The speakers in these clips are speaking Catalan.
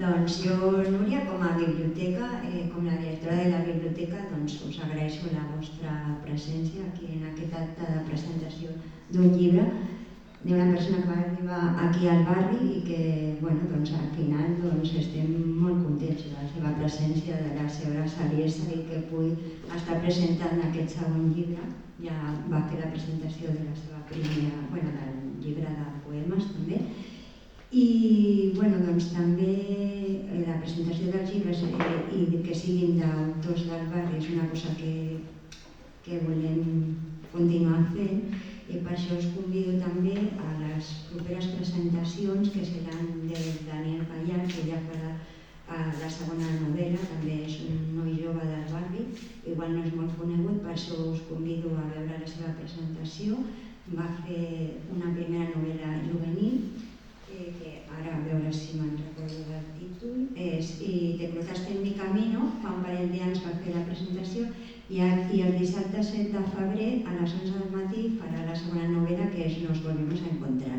Doncs jo, Núria, com a biblioteca, com la directora de la biblioteca, doncs us agraeixo la vostra presència aquí en aquest acte de presentació d'un llibre d'una persona que va arribar aquí al barri i que, bueno, doncs al final estem molt contents de la seva presència, de la seva saviesa i que pugui estar presentant aquest segon llibre. Ja va fer la presentació de la seva primera, bueno, del llibre de poemes també. I doncs, també la presentació dels llibres i que siguin d'autors del barri és una cosa que volem continuar fent i per això us convido també a les properes presentacions que seran del Daniel Gallar, que ja farà la segona novel·la, també és un noi jove del barri, igual no és molt conegut, per això us convido a veure la seva presentació. Va fer una primera novel·la juvenil, que ara a veure si me'n recordo del títol, és Te cruzaste en mi camino, fa un parell d'anys va fer la presentació i el dissabte 7 de febrer a les 11 del matí farà la segona novel·la, que és Nos volvemos a encontrar.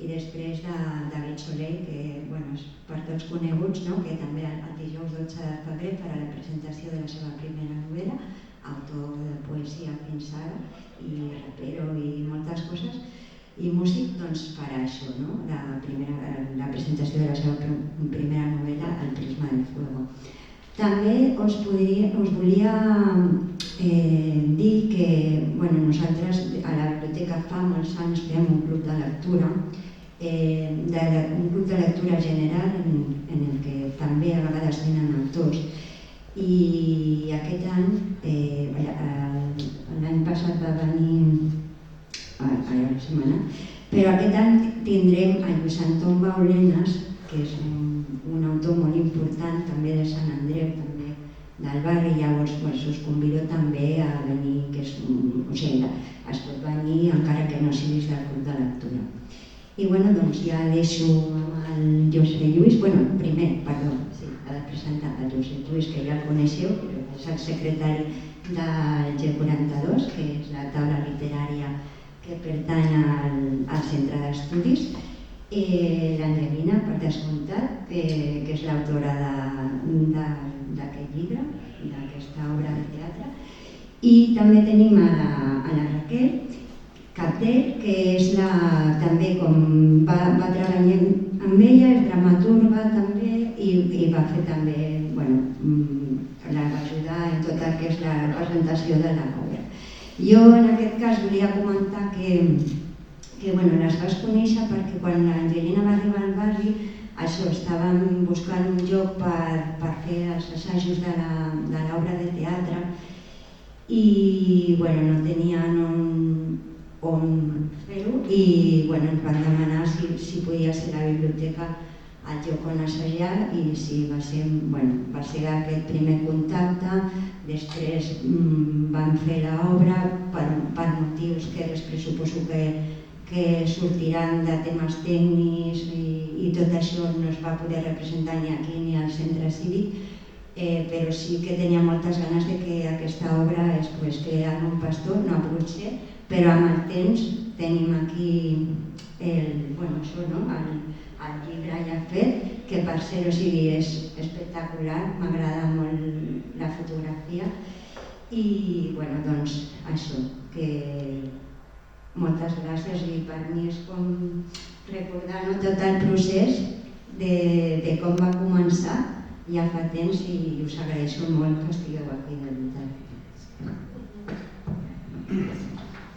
I després de David Soler, que és per tots coneguts, que també el dijous 12 de febrer farà la presentació de la seva primera novel·la, autor de poesia fins ara i rapero i moltes coses. I músic farà això, la presentació de la seva primera novel·la, El prisma del fuego. També us volia dir que nosaltres a la biblioteca fa molts anys fem un club de lectura, un club de lectura general en el que també a vegades venen autors. I aquest any, l'any passat va venir però aquest any tindrem a Lluís Anton Baulenas, que és un autor molt important també de Sant Andreu, també del barri, llavors us convido també a venir, es pot venir encara que no siguis del club de lectura. I doncs ja deixo amb el Josep Lluís, primer, perdó, ha de presentar el Josep Lluís, que ja el coneixeu, però és el secretari del G42, que és la taula literària que pertany al centre d'estudis, l'Angelina, per descomptat, que és l'autora d'aquest llibre, d'aquesta obra de teatre, i també tenim a la Raquel Capdell, que és també com va treballar amb ella, és dramaturga també i va fer també, la va ajudar en tot el que és la presentació de l'obra. Jo en aquest cas volia comentar que les vas conèixer perquè quan l'Angelina va arribar al barri estàvem buscant un lloc per fer els assajos de l'obra de teatre i no tenien on fer-ho i ens van demanar si podia ser la biblioteca el lloc on assajar i sí, va ser aquest primer contacte. Després van fer l'obra per motius que després suposo que sortiran de temes tècnics i tot això no es va poder representar ni aquí ni al centre cívic, però sí que tenia moltes ganes de que aquesta obra es pogués fer a un pastor, no ha pogut ser, però amb el temps tenim aquí el llibre ja fet, que per ser és espectacular, m'agrada molt la fotografia i això, que moltes gràcies i per mi és com recordar tot el procés de com va començar ja fa temps i us agraeixo molt que estigueu aquí de veritat.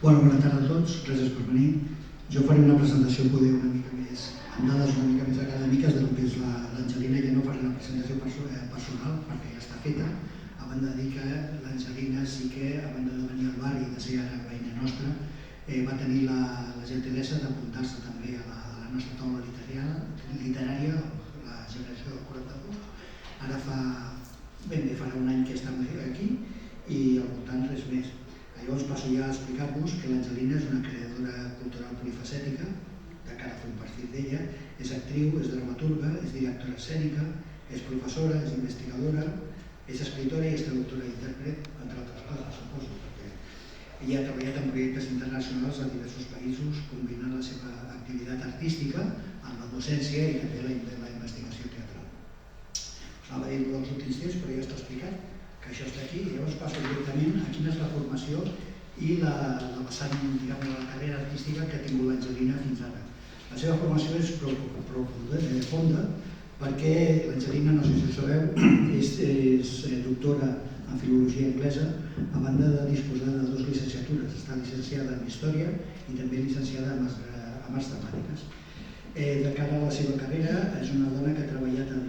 Bona tarda a tots, gràcies per venir. Jo faré una presentació poder una mica més, amb dades una mica més acadèmiques del que és l'Angelina, i ja no faré una presentació personal perquè ja està feta, a banda de dir que l'Angelina sí que, a banda de venir al barri i de ser ara veïna nostra, va tenir la gentilesa d'apuntar-se també a la nostra taula literària, la generació del 42. Ara farà un any que estem aquí i al voltant res més. Llavors passo ja a explicar-vos que l'Angelina és una creadora cultural polifacètica, de cara a fer un partit d'ella, és actriu, és dramaturga, és directora escènica, és professora, és investigadora, és escritora i és traductora i intèrpret, entre altres coses, suposo, perquè ella ha treballat en projectes internacionals a diversos països, combinant la seva activitat artística amb la docència i també la investigació teatral. va dir dels últims temps, però ja està explicat que això està aquí, i llavors passo directament a quina és la formació i la vessant, diguem, la carrera artística que ha tingut l'Angelina fins ara. La seva formació és profunda, perquè l'Angelina, no sé si ho sabeu, és doctora en filologia anglesa, a banda de disposar de 2 llicenciatures. Està llicenciada en Història i també llicenciada en Arts Dramàtiques. De cara a la seva carrera, és una dona que ha treballat en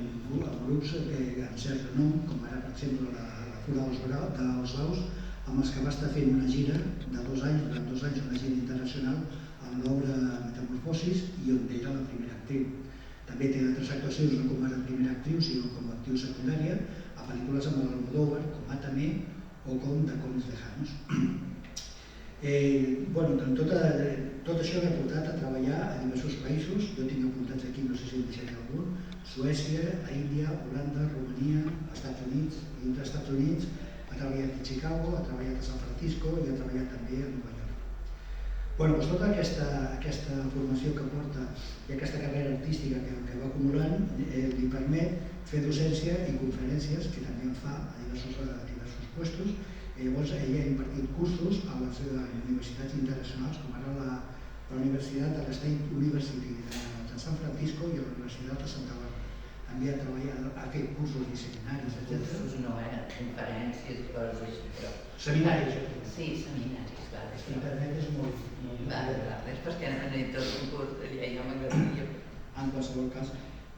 grups amb cert renom, com ara, per exemple, la Fura dels Laus, amb els que va estar fent una gira de 2 anys, durant 2 anys, una gira internacional amb l'obra Metamorfosis, i on era la primera actriu. També té altres actuacions, no com a primera actriu, sinó com a actriu secundària, a pel·lícules amb l'Almodóvar, com Atame o com Tacones Lejanos. Tot això m'ha portat a treballar a diversos països. Jo tinc apuntats aquí, no sé si en deixaré algun: Suècia, Índia, Holanda, Romania, Estats Units. I entre Estats Units ha treballat a Chicago, ha treballat a San Francisco i ha treballat també a Nova York. Doncs tota aquesta formació que porta i aquesta carrera artística que va acumulant li permet fer docència i conferències, que també en fa a diversos puestos. Llavors ella ha impartit cursos a les universitats internacionals, com ara la Universitat de l'State University de San Francisco i la Universitat de Santa Bàrbara. També ha fet cursos i seminaris, etc. Cursos no, conferències, coses... Seminaris. Sí, seminaris, clar. Internet és molt... És perquè han anat tot un curs d'allà i no m'agradaria. En qualsevol cas.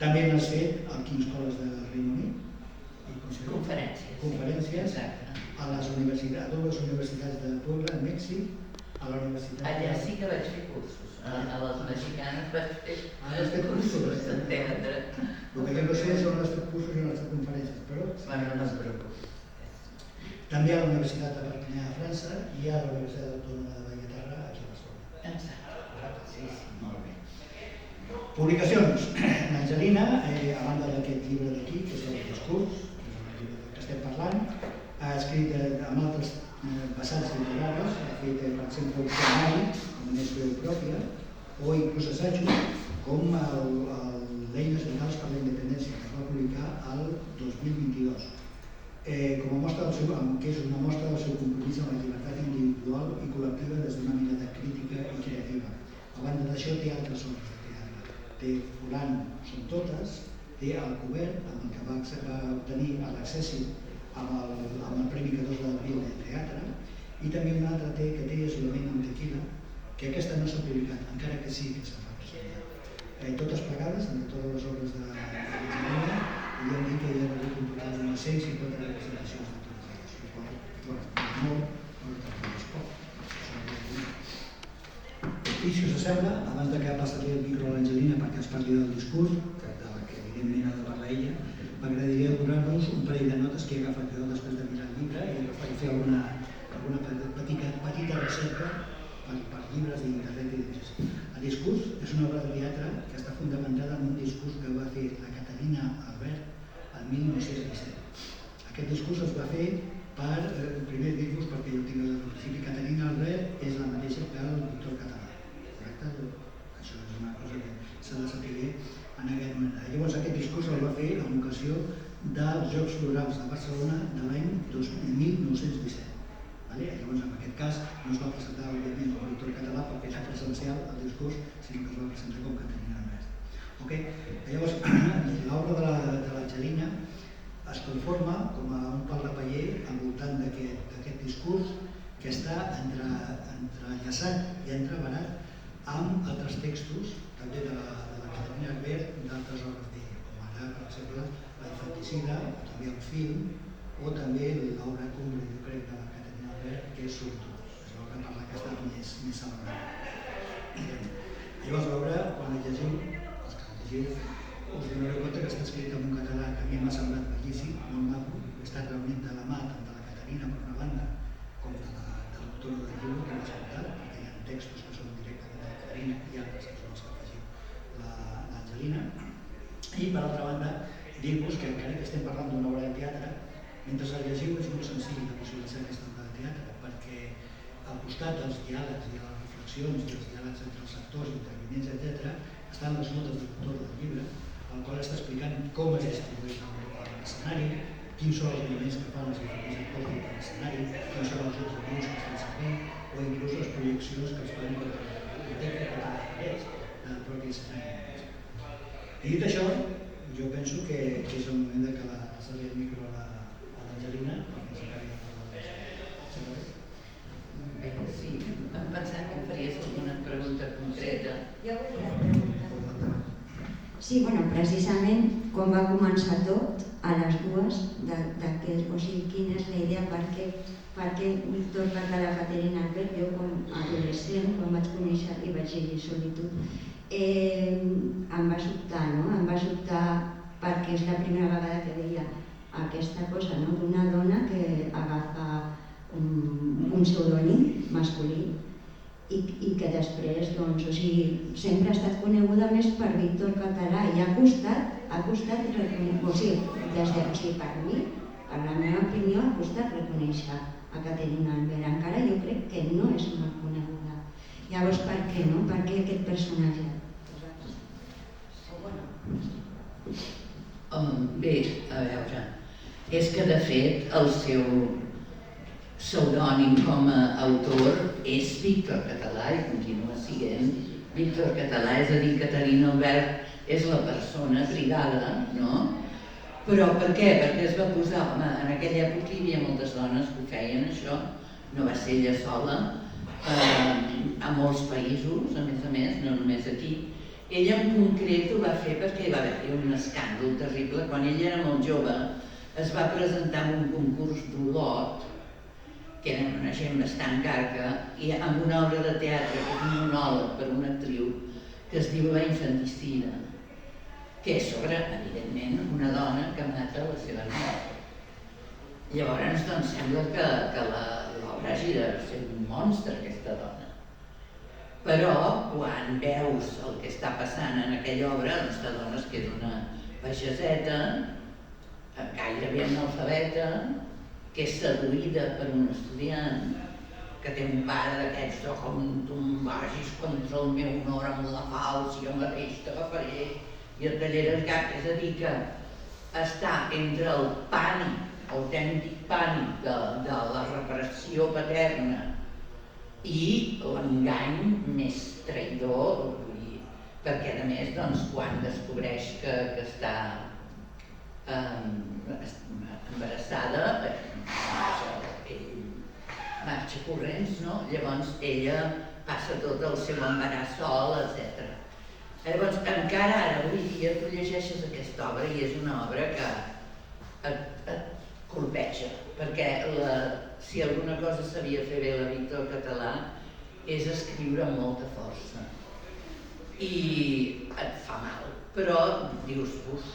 També n'has fet a King's College del Regne Unit. Conferències a les universitats de Puebla, a Mèxic, a la universitat... Allà sí que vaig fer cursos. A les mexicanes vaig fer cursos d'entendre. El que jo no sé són els cursos i les conferències, però... Bueno, no es preocupi. També a la Universitat de Perpinyà, a França, i a la Universitat Autònoma de Vallterra, aquí a Barcelona. Exacte. Sí. Molt bé. Publicacions. L'Angelina, a banda d'aquest llibre d'aquí, que és el discurs, que estem parlant, ha escrit amb altres vessants literaris, ha fet, per exemple, un poemari, amb més veu pròpia, o inclús assajos, com l'Eines Vitals per la Independència, que es va publicar el 2022. Com a mostra que és una mostra del seu compromís amb la llibertat individual i col·lectiva des d'una mirada crítica i creativa. A banda d'això, té altres obres de teatre. Té Fulano són totes, té El Cobert, amb el que va obtenir l'accessi amb el Premi 14 d'Abril de Teatre, i també un altre que té és L'Ament amb Tequila, que aquesta no s'ha publicat, encara que sí que s'ha presentat. Totes plegades, entre totes les obres de l'Angelina, i hem dit que hi ha hagut un total d'unes 150 representacions de totes elles, el qual, és molt, però també és poc. I si us sembla, abans de que passi el micro a l'Angelina perquè ens parli del discurs, de la que evidentment ha de parlar ella, m'agradaria donar-nos un parell de notes que he agafat jo després de mirar el llibre i per fer alguna petita recerca per llibres d'internet i de així. El discurs és una obra de teatre que està fundamentada en un discurs que va fer la Caterina Albert el 1917. Aquest discurs es va fer per, primer dir-vos, perquè jo tinc al principi, Caterina Albert és la mateixa que el doctor català, correcte? Això és una cosa que s'ha de saber en aquest moment. Llavors aquest discurs el va fer en ocasió dels Jocs Florals de Barcelona de l'any 1917. Llavors en aquest cas no es va presentar òbviament com a doctor català perquè era presencial el discurs, sinó que es va presentar com Caterina Albert. Llavors l'obra de l'Angelina es conforma com a un pal de paller al voltant d'aquest discurs que està entrellaçat i entreverat amb altres textos també de la Caterina Albert i d'altres obres d'ella, com ara, per exemple, La Infanticida, o també el film, o també l'obra cumbre, jo crec, de la Caterina Albert, que és Surto, és l'obra per la que està més celebrada. Llavors l'obra, quan la llegiu, els que la llegiu, us donareu compte que està escrit en un català que a mi m'ha semblat bellíssim, molt maco, he estat reunit de la mà tant de la Caterina per una banda com de l'autora del llibre que hem escoltat, perquè hi ha textos que són directament de la Caterina i altres que són els que ha afegit l'Angelina. I per altra banda, dir-vos que encara que estem parlant d'una obra de teatre, mentre la llegiu és molt senzill de visualitzar aquesta obra de teatre, perquè al costat dels diàlegs i de les reflexions i els diàlegs entre els actors, intervinents, etc., estan les notes de l'autor del llibre, el qual està explicant com es distribueix el l'escenari, quins són els elements que fan els diferents actors dintre l'escenari, quins són els observadors que estan servint, o inclús les projeccions que es poden detectar contra les parets del propi escenari. I dit això, jo penso que és el moment de que passaré el micro a l'Angelina perquè s'acabi de parlar de això. Sí, em pensava que em faries alguna pregunta concreta. Jo volia preguntar. Sí, bueno, precisament com va començar tot a les dues, o sigui, quina és la idea, per què Víctor Català, Caterina Albert, jo com a adolescent, quan vaig conèixer i vaig llegir Solitud, em va sobtar, no? Em va sobtar perquè és la primera vegada que veia aquesta cosa, no? D'una dona que agafa un pseudònim masculí i que després, doncs, o sigui, sempre ha estat coneguda més per Víctor Català i ha costat reconèixer, per mi, per la meva opinió, ha costat reconèixer a Caterina Albert. Encara jo crec que no és molt coneguda. Llavors, per què, no? Per què aquest personatge? Bé, a veure, és que de fet el seu pseudònim com a autor és Víctor Català i continua sent Víctor Català, és a dir, Caterina Albert és la persona privada, no? Però per què? Perquè es va posar, home, en aquella època hi havia moltes dones que ho feien això, no va ser ella sola, a molts països, a més, no només aquí. Ella en concret ho va fer perquè va haver-hi un escàndol terrible. Quan ella era molt jove es va presentar en un concurs d'Olot, que era una gent bastant carca, i amb una obra de teatre, que és un monòleg per una actriu, que es diu La infanticida, que és sobre, evidentment, una dona que mata la seva nora. Llavors, doncs, sembla que l'obra hagi de ser un monstre, aquesta dona. Però, quan veus el que està passant en aquella obra, doncs la dona es queda una pageseta, gairebé analfabeta, que és seduïda per un estudiant, que té un pare d'aquests de com tu em vagis contra el meu honor amb la falç, jo mateix t'agafaré i et tallaré el cap. És a dir, que està entre el pànic, autèntic pànic de la repressió paterna i l'engany més traïdor, perquè a més, doncs, quan descobreix que està embarassada, marxa corrents, no? Llavors ella passa tot el seu embaràs sol, etc. Llavors, encara ara, avui dia, tu llegeixes aquesta obra i és una obra que et colpeja, perquè si alguna cosa sabia fer bé la Víctor Català és escriure amb molta força i et fa mal, però dius, uf,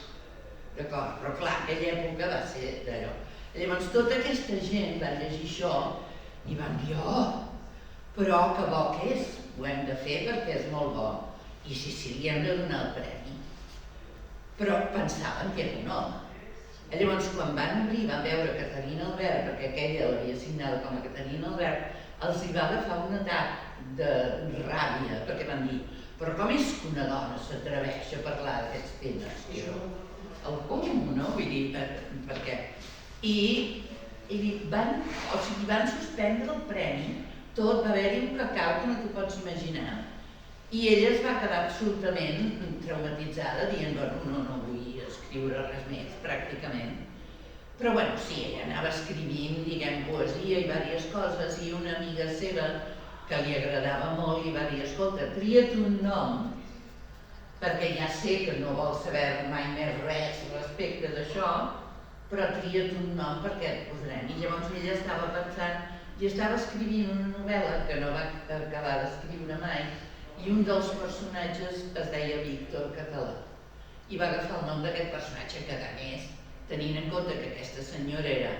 d'acord, però clar, aquella època va ser d'allò. Llavors tota aquesta gent va llegir això i van dir, oh, però que bo que és, ho hem de fer perquè és molt bo i si li hem de donar el premi. Però pensaven que era un home. Llavors, quan van obrir, van veure Caterina Albert, perquè aquella l'havia signada com a Caterina Albert, els hi va agafar un atac de ràbia, perquè van dir, però com és que una dona s'atreveix a parlar d'aquests temes? El com, no? Vull dir, per què? I van suspendre el premi, tot, va haver-hi un cacau que no t'ho pots imaginar. I ella es va quedar absolutament traumatitzada, dient, bueno, no vull escriure res més, pràcticament. Però bueno, sí, ella anava escrivint, diguem, poesia i diverses coses, i una amiga seva que li agradava molt li va dir, escolta, tria't un nom, perquè ja sé que no vols saber mai més res respecte d'això, però tria't un nom perquè et posarem. I llavors ella estava pensant, i estava escrivint una novel·la que no va acabar d'escriure mai, i un dels personatges es deia Víctor Català. I va agafar el nom d'aquest personatge que, a més, tenint en compte que aquesta senyora era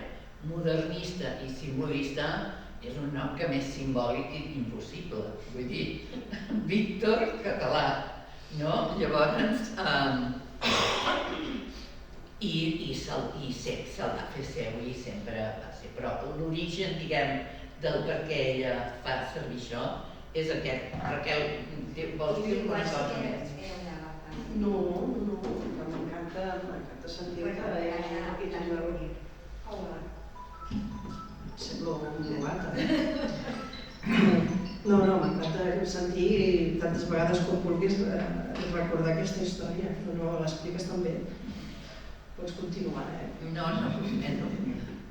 modernista i simbolista, és un nom que més simbòlic i impossible. Vull dir, Víctor Català, no? Llavors, i se'l va fer seu i sempre va ser. Però l'origen, diguem, del per què ella fa servir això és aquest. Raquel, vols dir alguna cosa més? No, que m'encanta sentir-te. Hola. Semblo un novata. No, m'encanta sentir tantes vegades com vulguis recordar aquesta història. No, l'expliques tan bé. Pots continuar, No.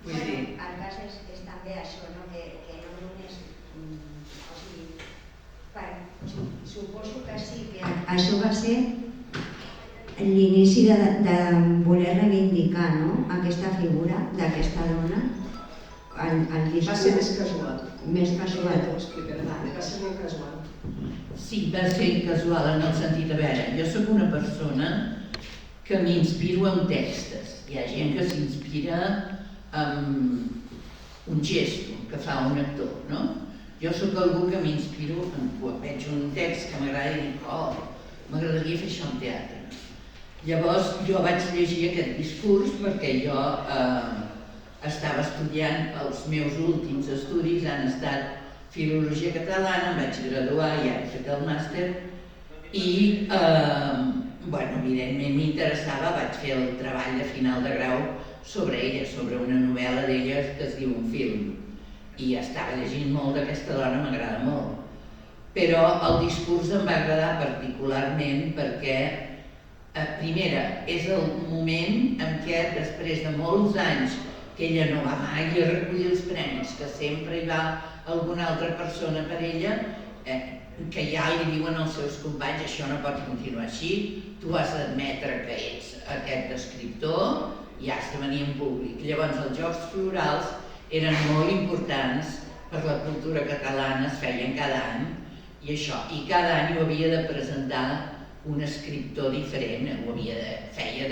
Vull dir... El cas és també això, que no només... Suposo que sí, que això va ser l'inici de voler reivindicar aquesta figura d'aquesta dona. Va ser més casual. Més casual. T'ho explicaré. Va ser molt casual. Sí, va ser casual en el sentit, a veure, jo sóc una persona que m'inspiro en textos. Hi ha gent que s'inspira en un gesto que fa un actor, no? Jo sóc algú que m'inspiro quan veig un text que m'agrada i dic, m'agradaria fer això en teatre. Llavors jo vaig llegir aquest discurs perquè jo estava estudiant, els meus últims estudis han estat Filologia Catalana, em vaig graduar i ara he fet el màster i, evidentment m'interessava, vaig fer el treball de final de grau sobre ella, sobre una novel·la d'ella que es diu Un film. I estava llegint molt d'aquesta dona, m'agrada molt. Però el discurs em va agradar particularment perquè, primera, és el moment en què després de molts anys que ella no va mai a recollir els premis, que sempre hi va alguna altra persona per ella, que ja li diuen als seus companys això no pot continuar així, tu has d'admetre que ets aquest escriptor i has de venir en públic. Llavors els Jocs Florals eren molt importants per la cultura catalana, es feien cada any, i cada any ho havia de presentar un escriptor diferent, feia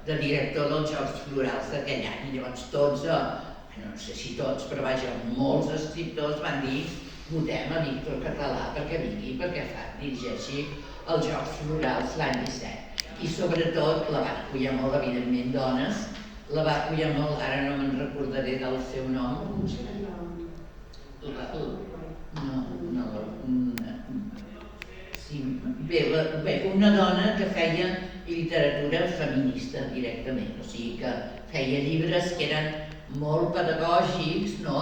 de director dels Jocs Florals d'aquell any, i llavors tots, no sé si tots, però vaja, molts escriptors van dir votem a Víctor Català perquè vingui, perquè dirigeixi els Jocs Florals l'any 17. I sobretot la van acollir molt, evidentment, dones, la va acollir molt, ara no me'n recordaré del seu nom. Una dona que feia literatura feminista directament, o sigui que feia llibres que eren molt pedagògics, no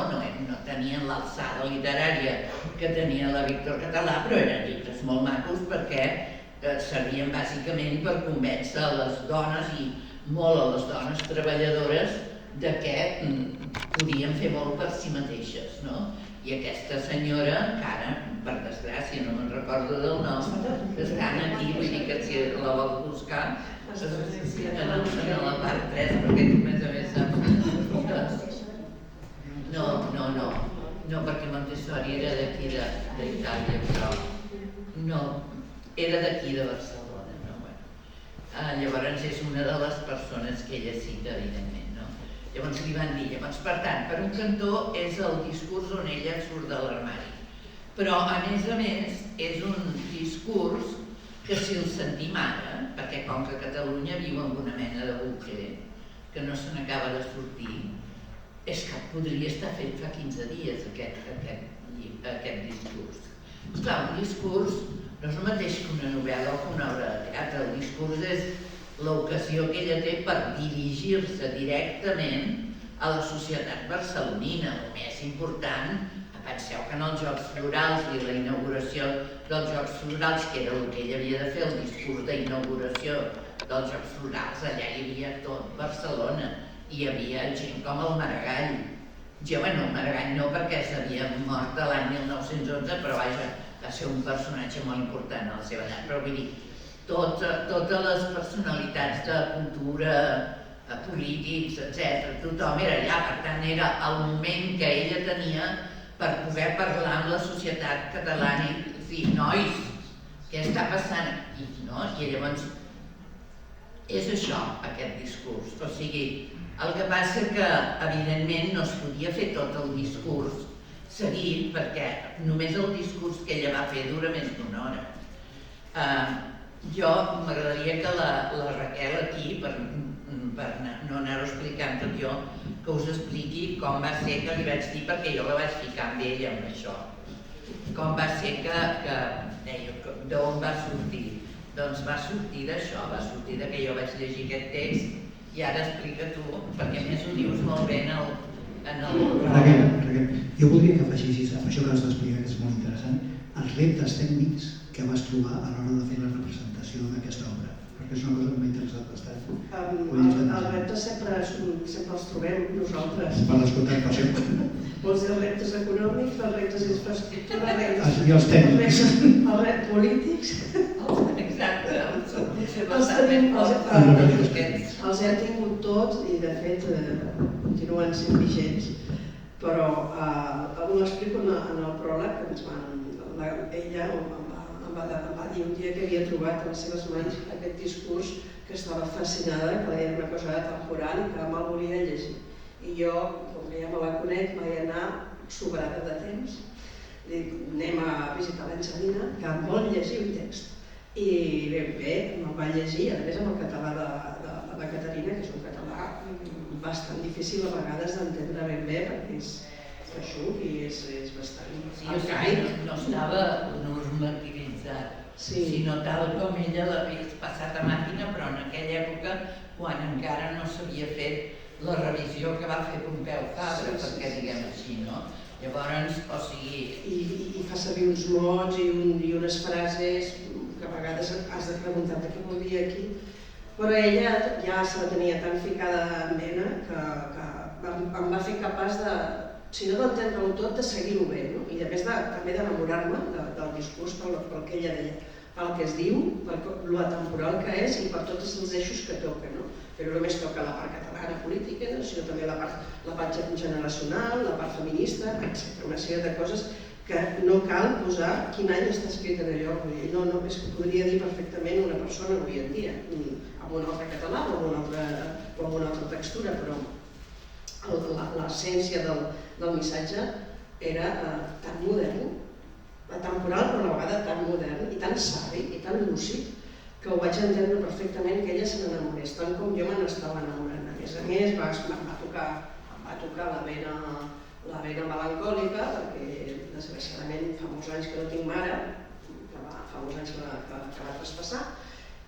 tenien l'alçada literària que tenia la Víctor Català, però eren llibres molt macos perquè servien bàsicament per convèncer a les dones i molt a les dones treballadores de que podien fer molt per si mateixes, no? I aquesta senyora, que ara, per desgràcia, no me'n recordo del nom, que estan aquí, vull dir que si la vol buscar, en la part 3, perquè tu més a més saps. No, perquè Montessori era d'aquí d'Itàlia, però no, era d'aquí de Barcelona, no? Llavors és una de les persones que ella cita, evidentment. Llavors li van dir, per tant, per un cantó és el discurs on ella surt de l'armari. Però, a més, és un discurs que si el sentim ara, perquè com que Catalunya viu en una mena de bucle que no se n'acaba de sortir, és que podria estar fet fa 15 dies aquest discurs. Esclar, un discurs no és el mateix que una novel·la o que una obra de teatre. El discurs és l'ocasió que ella té per dirigir-se directament a la societat barcelonina. El més important, penseu que en els Jocs Florals i la inauguració dels Jocs Florals, que era el que ella havia de fer, el discurs d'inauguració dels Jocs Florals, allà hi havia tot Barcelona. Hi havia gent com el Maragall. El Maragall no, perquè s'havia mort l'any 1911, però vaja, va ser un personatge molt important a la seva edat. Però vull dir, totes les personalitats de cultura, polítics, etc. Tothom era allà, per tant era el moment que ella tenia per poder parlar amb la societat catalana i dir, nois, què està passant aquí? I llavors és això, aquest discurs. O sigui, el que passa que evidentment no es podia fer tot el discurs seguit perquè només el discurs que ella va fer dura més d'una hora. Jo m'agradaria que la Raquel aquí, per no anar-ho explicant tot jo, que us expliqui com va ser que li vaig dir, perquè jo la vaig ficar amb ella amb això, com va ser que deia d'on va sortir. Doncs va sortir d'això, va sortir que jo vaig llegir aquest text i ara explica tu, perquè a més ho dius molt bé en el... Raquel, jo voldria que afegissis amb això que has d'explicar, que és molt interessant, els reptes tècnics que vas trobar a l'hora de fer la representació d'aquesta obra, perquè és una cosa que m'ha interessat bastant. Els reptes sempre els trobem nosaltres. Per l'escoltar, per això. Vols dir els reptes econòmics, els reptes d'infraestructura, I els tècnics. Els reptes polítics. Exacte, els hem tingut tots i de fet continuen sent vigents, però ho explico en el pròleg que ella em va dir un dia que havia trobat a les seves mans aquest discurs que estava fascinada, que era una cosa temporal i que me'l volia llegir. I jo, com que ja me la conec, vaig anar sobrada de temps. Dic, anem a visitar l'Angelina, que em vol llegir un text. I ben bé, me'l va llegir, a més amb el català de la Caterina, que és un català bastant difícil a vegades d'entendre ben bé, perquè és feixuc i és bastant arcaic. No estava normativitzat, sinó tal com ella l'havia passat a màquina, però en aquella època, quan encara no s'havia fet la revisió que va fer Pompeu Fabra, perquè diguem així, no? Llavors, o sigui... I fa servir uns mots i unes frases que a vegades has de preguntar què vol dir aquí, però ella ja se la tenia tan ficada en vena que em va fer capaç de, si no d'entendre-ho tot, de seguir-ho bé, no? I a més també d'enamorar-me del discurs pel que ella deia, pel que es diu, per lo atemporal que és i per tots els eixos que toca, no? Però no només toca la part catalana política, sinó també la part generacional, la part feminista, etc. Una sèrie de coses que no cal posar quin any està escrit en allò. No, és que podria dir perfectament una persona avui en dia, amb un altre català o amb una altra textura, però l'essència del missatge era tan modern, atemporal però a la vegada tan modern i tan savi i tan lúcid que ho vaig entendre perfectament que ella se n'enamorés, tant com jo me n'estava enamorant. A més, em va tocar la vena melancòlica, perquè desgraciadament fa molts anys que no tinc mare, fa molts anys que va traspassar,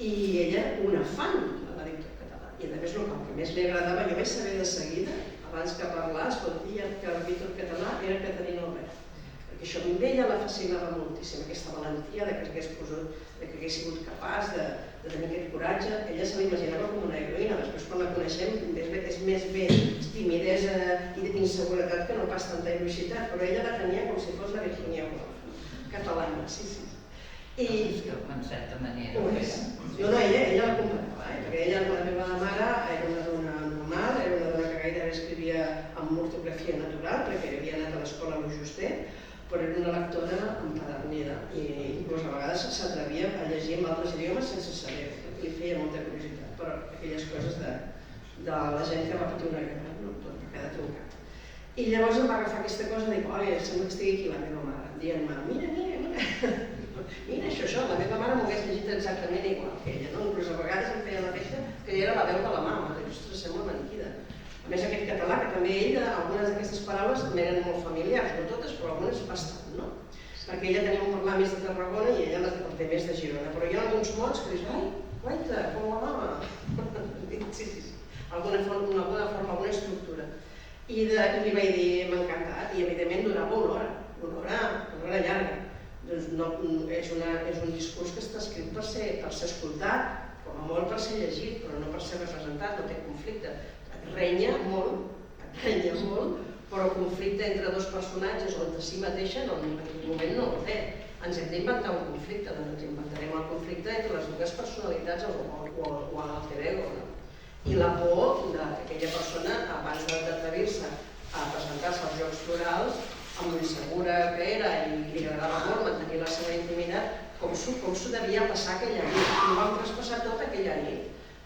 i ella una fan de la dictadura catalana. I a més el que més li agradava, jo vaig saber de seguida, abans que parlar, escoltia que el Víctor català era Caterina Albert. Perquè això a ella la fascinava moltíssim, aquesta valentia de que hagués sigut capaç de tenir aquest coratge. Ella se l'imaginava com una heroïna, després quan la coneixem és més bé timidesa i inseguretat que no pas tanta heroïcitat, però ella la tenia com si fos la Virginia Woolf, catalana, sí. En certa manera. No, ella la comparava, perquè ella, la meva mare, era una dona normal, era una dona que gairebé escrivia amb ortografia natural, perquè havia anat a l'escola a lo justet, però era una lectora empadernida i inclús a vegades s'atrevia a llegir en altres idiomes sense saber, perquè li feia molta curiositat, però aquelles coses de la gent que va patir una guerra, no? Tot va quedar truncat. I llavors em va agafar aquesta cosa de dir, oi, sembla que estigui aquí la meva mare, dient-me, mira això, la meva mare m'ho hagués llegit exactament igual que ella, no? Inclús a vegades em feia l'efecte que ella era la veu de la mama, dic, ostres, sembla mentida. A més, aquest català, que també ella, algunes d'aquestes paraules m'eren molt familiars, no totes, però algunes bastant, no? Perquè ella tenia un parlar més de Tarragona i ella les té més de Girona, però hi ha alguns mots que dius, ai, guaita, com la mama. Sí. Alguna forma, alguna estructura. I li vaig dir, m'ha encantat, i evidentment durava una hora llarga. És un discurs que està escrit per ser escoltat, com a molt per ser llegit, però no per ser representat, no té conflicte. Renya molt, però el conflicte entre dos personatges o entre si mateixa en aquell moment no el té. Ens hem d'inventar un conflicte, doncs ens inventarem el conflicte entre les dues personalitats o l'alter ego. I la por d'aquella persona, abans d'atrevir-se a presentar-se als Jocs Florals, amb l'insegura que era i li agradava molt mantenir la seva intimitat, com s'ho devia passar aquella nit. I ho vam traspassar tot aquella nit.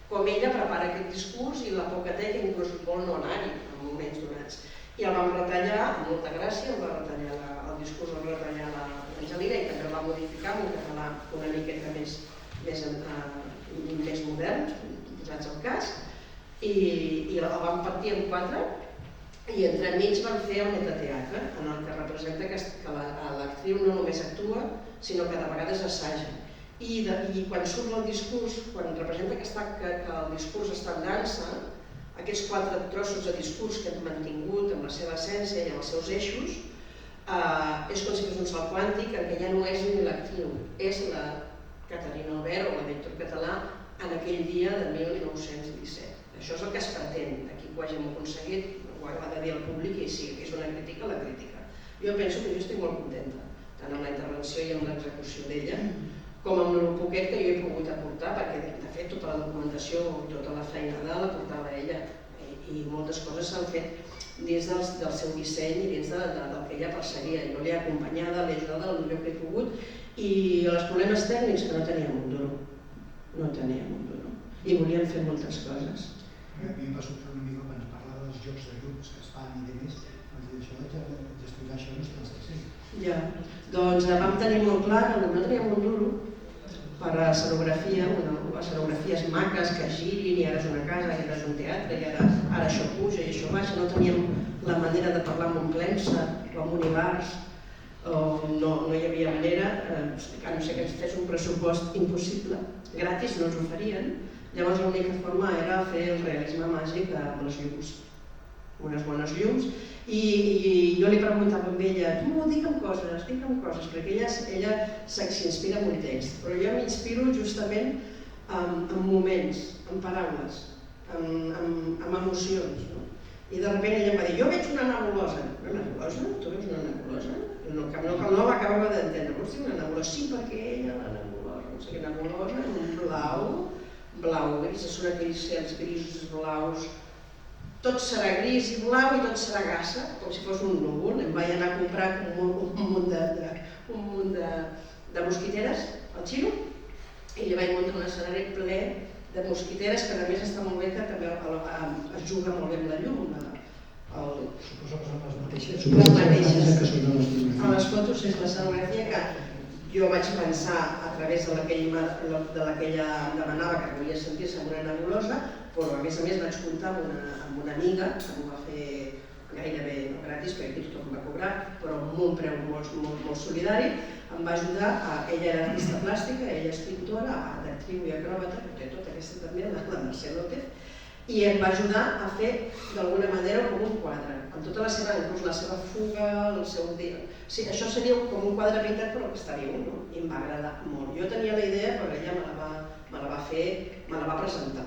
Com ella prepara aquest discurs i la por que té, que inclús vol no anar-hi en moments donats. I el vam retallar, amb molta gràcia, el discurs el va retallar l'Angelina i també el va modificar amb un català una miqueta més modern, posats al cas, i el vam partir en 4 i entremig vam fer el metateatre, en el que representa que l'actriu no només actua, sinó que de vegades assaja. I quan surt el discurs, quan representa que el discurs està en dansa, aquests 4 trossos de discurs que hem mantingut amb la seva essència i amb els seus eixos, és com si fos un salt quàntic en què ja no és ni l'actriu, és la Caterina Albert o la Víctor Català en aquell dia de 1917. Això és el que es pretén, aquí que ho hàgim aconseguit, ho ha de dir al públic i sí, és una crítica a la crítica. Jo penso que jo estic molt contenta, tant amb la intervenció i amb l'execució d'ella, com amb el poquet que jo he pogut aportar, perquè de fet tota la documentació, tota la feina la portava ella i moltes coses s'han fet dins del seu disseny i dins del que ella perseguia. Jo l'he acompanyada, l'he ajudada el millor que he pogut i els problemes tècnics que no teníem un duro, i volíem fer moltes coses. A mi em va sortir una mica quan es parla dels jocs de llums que es fan i de més, gestionar això no està senzill. Ja, doncs vam tenir molt clar que no teníem un duro per a escenografia, escenografies maques que girin i ara és una casa, i ara és un teatre, i ara això puja i això baixa. No teníem la manera de parlar amb un plensa o amb un univers, no hi havia manera, a no ser que ens fes un pressupost impossible, gratis no ens ho farien. Llavors l'única forma era fer el realisme màgic amb les llums, unes bones llums, i jo li preguntava a ella, tu digue'm coses, perquè ella s'inspira en un text, però jo m'inspiro justament en moments, en paraules, en emocions. I de sobte ella em va dir, jo veig una nebulosa. Una nebulosa? Tu veus una nebulosa? No l'acabava d'entendre, vols dir una nebulosa? Sí, perquè ella, la nebulosa, no sé què nebulosa, un blau gris, són aquells cels grisos, blaus, tot serà gris i blau i tot serà gassa, com si fos un núvol. Em vaig anar a comprar un munt de mosquiteres al xino i li vaig muntar un escenari ple de mosquiteres, que a més està molt bé, que també es juga molt bé amb la llum. Suposo que són les mateixes. Les mateixes. A les fotos és l'escenografia que jo vaig pensar a través de la que ella em demanava, que volia sentir-se en una nebulosa, però a més vaig comptar amb una amiga que m'ho va fer gairebé no gratis, perquè aquí tothom va cobrar, però amb un preu molt solidari. Em va ajudar, ella era artista plàstica, ella és pintora, d'actriu i acròbata, que té tota aquesta també, la Mercè López, i em va ajudar a fer d'alguna manera com un quadre, amb tota la seva fuga, el seu dia. Sí, això seria com un quadre pintat però que està viu, no? I em va agradar molt. Jo tenia la idea, però ella me la va presentar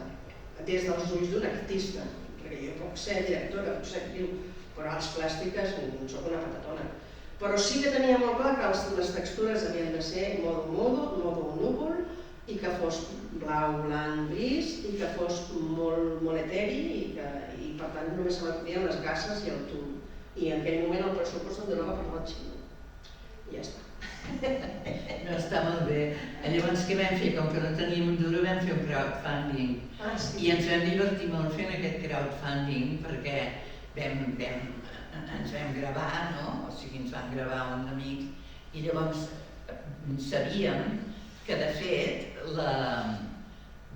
des dels ulls d'un artista, perquè jo puc ser directora, puc ser actriu, però arts plàstiques soc una patatona. Però sí que tenia molt clar que les textures havien de ser modo núvol, i que fos blau, blanc, gris, i que fos molt eteri, i per tant només se m'acudien les gasses i el tum. I en aquell moment el pressupost em donava per la xina. I ja està. No, està molt bé. Llavors què vam fer? Com que no teníem un duro vam fer un crowdfunding. I ens vam divertir molt fent aquest crowdfunding perquè ens vam gravar, no? O sigui, ens van gravar uns amics i llavors sabíem que de fet la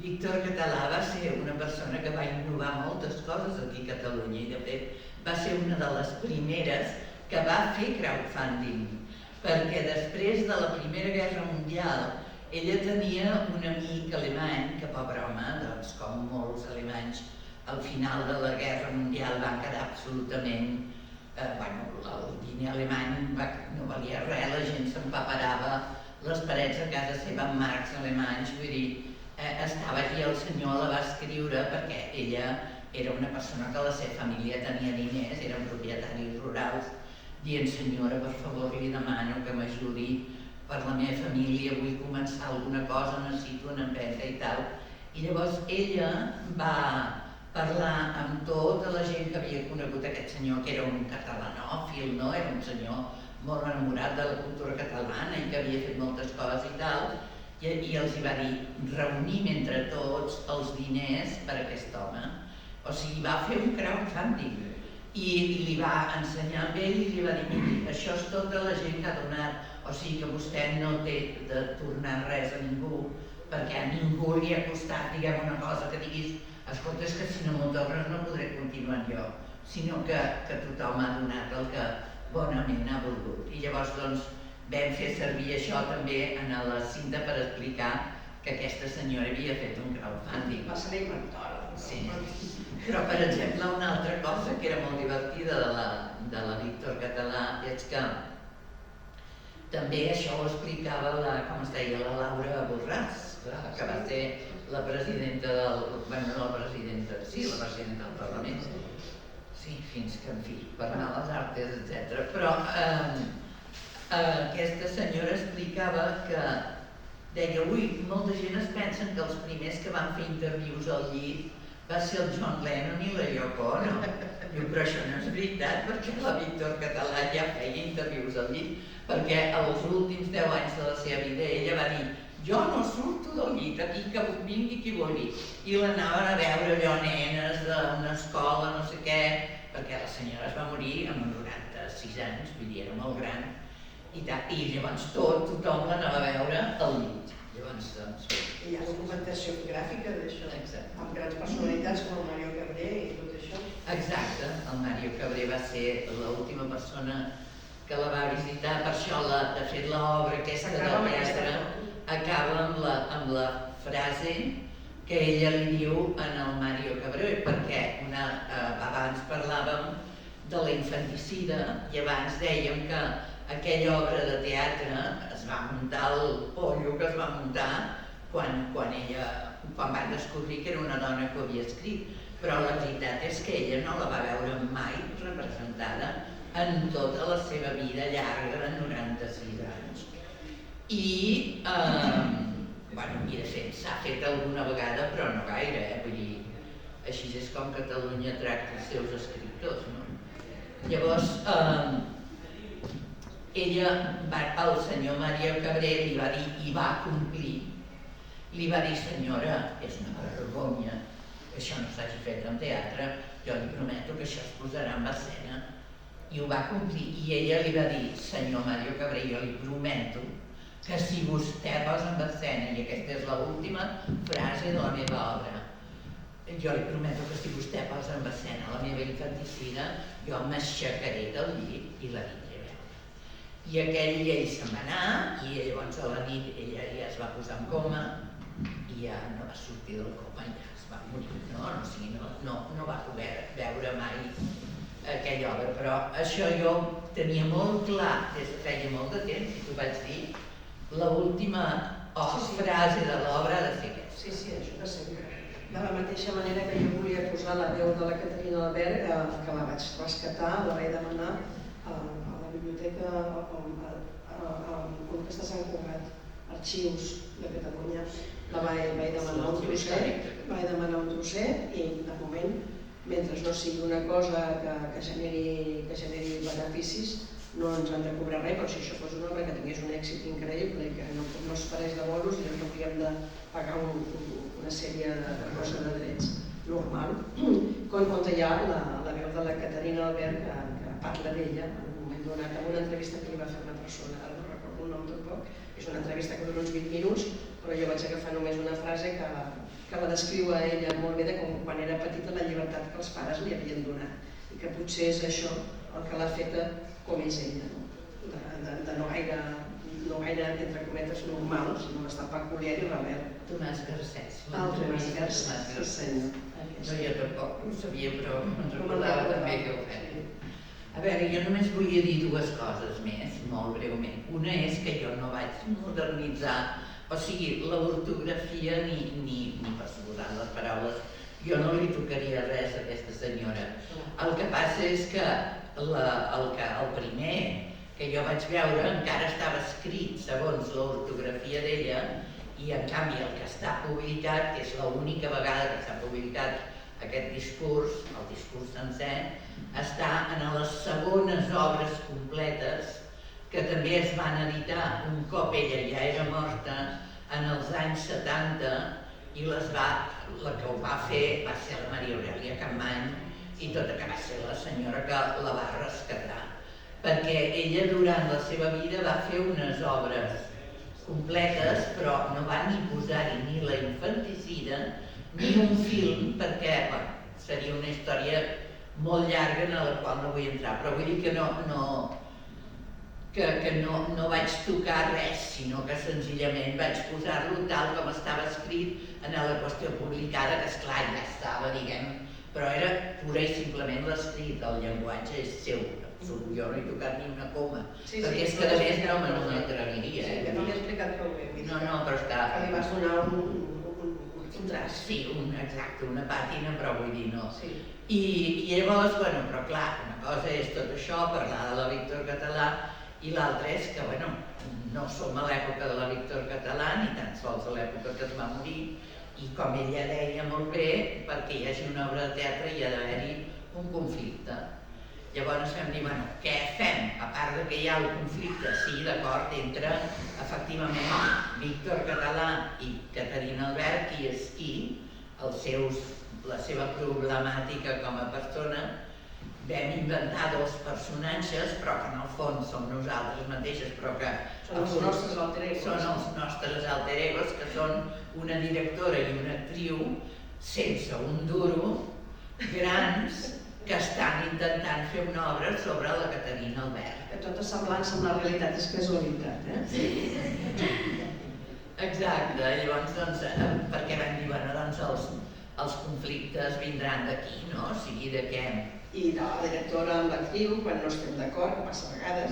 Víctor Català va ser una persona que va innovar moltes coses aquí a Catalunya i de fet va ser una de les primeres que va fer crowdfunding, perquè després de la Primera Guerra Mundial ella tenia un amic alemany que, pobre home, doncs com molts alemanys, al final de la Guerra Mundial van quedar absolutament... el diner alemany no valia res, la gent s'empaperava les parets de casa seva amb marcs alemanys, vull dir, estava aquí, el senyor la va escriure perquè ella era una persona que la seva família tenia diners, eren propietaris rurals, dient, senyora, per favor, li demano que m'ajudi per la meva família, vull començar alguna cosa, necessito una empenta i tal. I llavors ella va parlar amb tota la gent que havia conegut aquest senyor, que era un catalanòfil, no? Era un senyor molt enamorat de la cultura catalana i que havia fet moltes coses i tal, i els hi va dir, reunim entre tots els diners per a aquest home. O sigui, va fer un crowdfunding i li va ensenyar amb ell i li va dir, miri, això és tota la gent que ha donat, o sigui que vostè no té de tornar res a ningú, perquè a ningú li ha costat, diguem, una cosa que diguis, escolta, és que si no m'ho tornes no podré continuar jo, sinó que tothom ha donat el que bonament ha volgut. I llavors, doncs, vam fer servir això també en la cinta per explicar que aquesta senyora havia fet un crowdfunding. Va ser inventora. Sí. Però, per exemple, una altra cosa que era molt divertida de la Víctor Català és que també això ho explicava la Laura Borràs, que va ser la presidenta la presidenta del Parlament. Sí, fins que, en fi, per anar a les artes, etc. Però aquesta senyora explicava que deia, ui, molta gent es pensa que els primers que van fer intervius al llit va ser el John Lennon i la Yoko Ono. Diu, però això no és veritat, perquè la Víctor Català ja feia intervius al llit, perquè als últims 10 anys de la seva vida ella va dir, jo no surto del llit, aquí que vingui qui vulgui. I l'anaven a veure allò nenes d'una escola, no sé què, perquè la senyora es va morir amb 96 anys, vull dir, era molt gran, i llavors tothom l'anava a veure al llit. Llavors, doncs... Hi ha documentació gràfica d'això, amb grans personalitats com el Mario Cabré i tot això. Exacte, el Mario Cabré va ser l'última persona que la va visitar, per això, de fet, l'obra aquesta de teatre acaba amb la frase que ella li diu en el Mario Cabré, perquè abans parlàvem de la infanticida i abans dèiem que aquella obra de teatre es va muntar el pollo que es va muntar quan van descobrir que era una dona que ho havia escrit, però la veritat és que ella no la va veure mai representada en tota la seva vida llarga de 96 anys. I de fet s'ha fet alguna vegada, però no gaire, vull dir, així és com Catalunya tracta els seus escriptors, no? Llavors, el senyor Mario Cabré li va dir, i va complir, li va dir, senyora, és una vergonya que això no s'hagi fet en teatre, jo li prometo que això es posarà en escena. I ho va complir, i ella li va dir, senyor Mario Cabré, jo li prometo que si vostè posa en escena, i aquesta és l'última frase de la meva obra, jo li prometo que si vostè posa en escena la meva infanticida, jo m'aixecaré del llit i la vindré a veure. I aquell ell se'n va anar, i llavors a la nit ella ja es va posar en coma, i ja no va sortir del coma, ja es va morir, no va poder veure mai aquella obra, però això jo tenia molt clar des de feia molt de temps, i t'ho vaig dir, l'última frase de l'obra ha de ser aquesta. Sí, això de sempre. De la mateixa manera que jo volia posar la veu de la Caterina Albert, que la vaig rescatar, la vaig demanar a la biblioteca on està Sant Cugat, Arxius de Catalunya, la vaig demanar un trosset i de moment, mentre no sigui una cosa que generi beneficis, no ens han de cobrar res, però si això fos una obra que tingués un èxit increïble i que no es parés de bolos i no hauríem de pagar una sèrie de coses de drets normal, on hi ha la veu de la Caterina Albert que parla d'ella en un moment donat, en una entrevista que li va fer una persona, ara no recordo el nom tampoc, és una entrevista que dura uns 20 minuts, però jo vaig agafar només una frase que la descriu a ella molt bé de com quan era petita la llibertat que els pares li havien donat i que potser és això el que l'ha feta com és ella, de no gaire, entre cometes, normal, sinó bastant peculiar i rebel. Tomàs Garcés. Tomàs Garcés, sí senyor. No, jo tampoc ho sabia, però em recordava també que ho feia. A veure, jo només volia dir dues coses més, molt breument. Una és que jo no vaig modernitzar, o sigui, l'ortografia ni per suposar les paraules, jo no li tocaria res a aquesta senyora. El que passa és que el primer que jo vaig veure encara estava escrit segons l'ortografia d'ella i en canvi el que està publicat, que és l'única vegada que s'ha publicat aquest discurs, el discurs sencer, està en les segones obres completes que també es van editar un cop ella ja era morta en els anys 70 i la que ho va fer va ser la Maria Aurèlia Capmany i tota que va ser la senyora que la va rescatar, perquè ella durant la seva vida va fer unes obres completes, però no va ni posar-hi ni la infanticida ni un film, perquè seria una història molt llarga en la qual no vull entrar, però vull dir que que no vaig tocar res, sinó que senzillament vaig posar-lo tal com estava escrit en la qüestió publicada, que esclar, ja estava, diguem, però era pura i simplement l'escrit, el llenguatge és seu, jo no he tocat ni una coma, perquè és que a més no me n'atreviria. Sí, que no t'he explicat prou bé. No, però està... Que li vas donar un traç. Sí, exacte, una pàtina, però vull dir, no. Sí. I llavors, bueno, però clar, una cosa és tot això, parlar de la Víctor Català, i l'altra és que, bueno, no som a l'època de la Víctor Català, ni tan sols a l'època que es va morir, i com ella deia molt bé, perquè hi hagi una obra de teatre hi ha d'haver-hi un conflicte. Llavors vam dir, bueno, què fem? A part de que hi ha el conflicte, sí, d'acord, entre, efectivament, Víctor Català i Caterina Albert, qui és qui, la seva problemàtica com a persona. Vam inventar dos personatges, però que en el fons som nosaltres mateixes, però que... Són els nostres alter egos. Són els nostres alter egos, que són una directora i una actriu sense un duro, grans, que estan intentant fer una obra sobre la Caterina Albert. Que tota semblança amb la realitat és casualitat, eh? Sí. Exacte, llavors, doncs, perquè vam dir, bueno, doncs els conflictes vindran d'aquí, no? O sigui, de què... I de la directora amb l'actriu, quan no estem d'acord, que passa a vegades,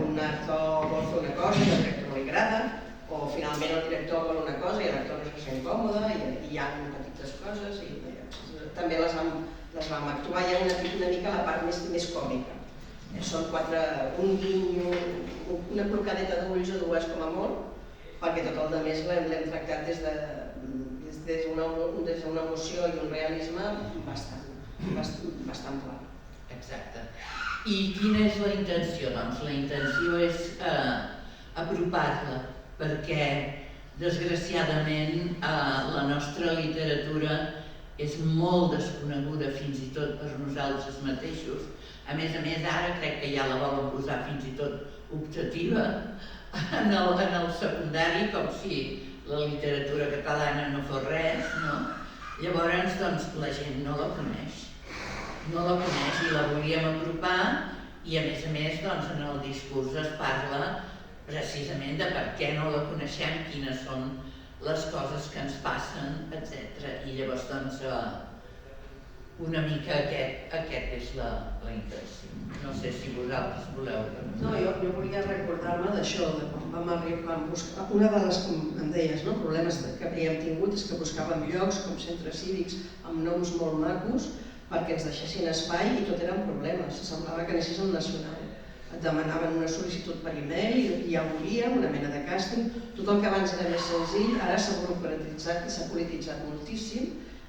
un actor vol fer una cosa i al director no li agrada, o finalment el director vol una cosa i l'actor no se sent còmode, i hi ha petites coses, i també les vam actuar. Hi ha una mica la part més còmica. Són un guiny, una clocadeta d'ulls o dues com a molt, perquè tot el més l'hem tractat des d'una emoció i un realisme bastant clar. Exacte. I quina és la intenció? Doncs la intenció és apropar-la, perquè desgraciadament la nostra literatura és molt desconeguda fins i tot per nosaltres mateixos. A més, ara crec que ja la volen posar fins i tot optativa en el secundari, com si la literatura catalana no fos res, no? Llavors, doncs, la gent no la coneix. No la coneix i la volíem apropar i, a més, doncs, en el discurs es parla precisament de per què no la coneixem, quines són les coses que ens passen, etc. I llavors, doncs, una mica aquest és la intenció. No sé si vosaltres voleu... No, jo volia recordar-me d'això, de quan vam buscar... Una de les, com em deies, problemes que havíem tingut és que buscàvem llocs com centres cívics amb noms molt macos perquè ens deixessin espai i tot eren problemes. Semblava que anessis al Nacional. Et demanaven una sol·licitud per e-mail, ja ho volíem, una mena de càsting. Tot el que abans era més senzill, ara s'ha burocratitzat i s'ha polititzat moltíssim,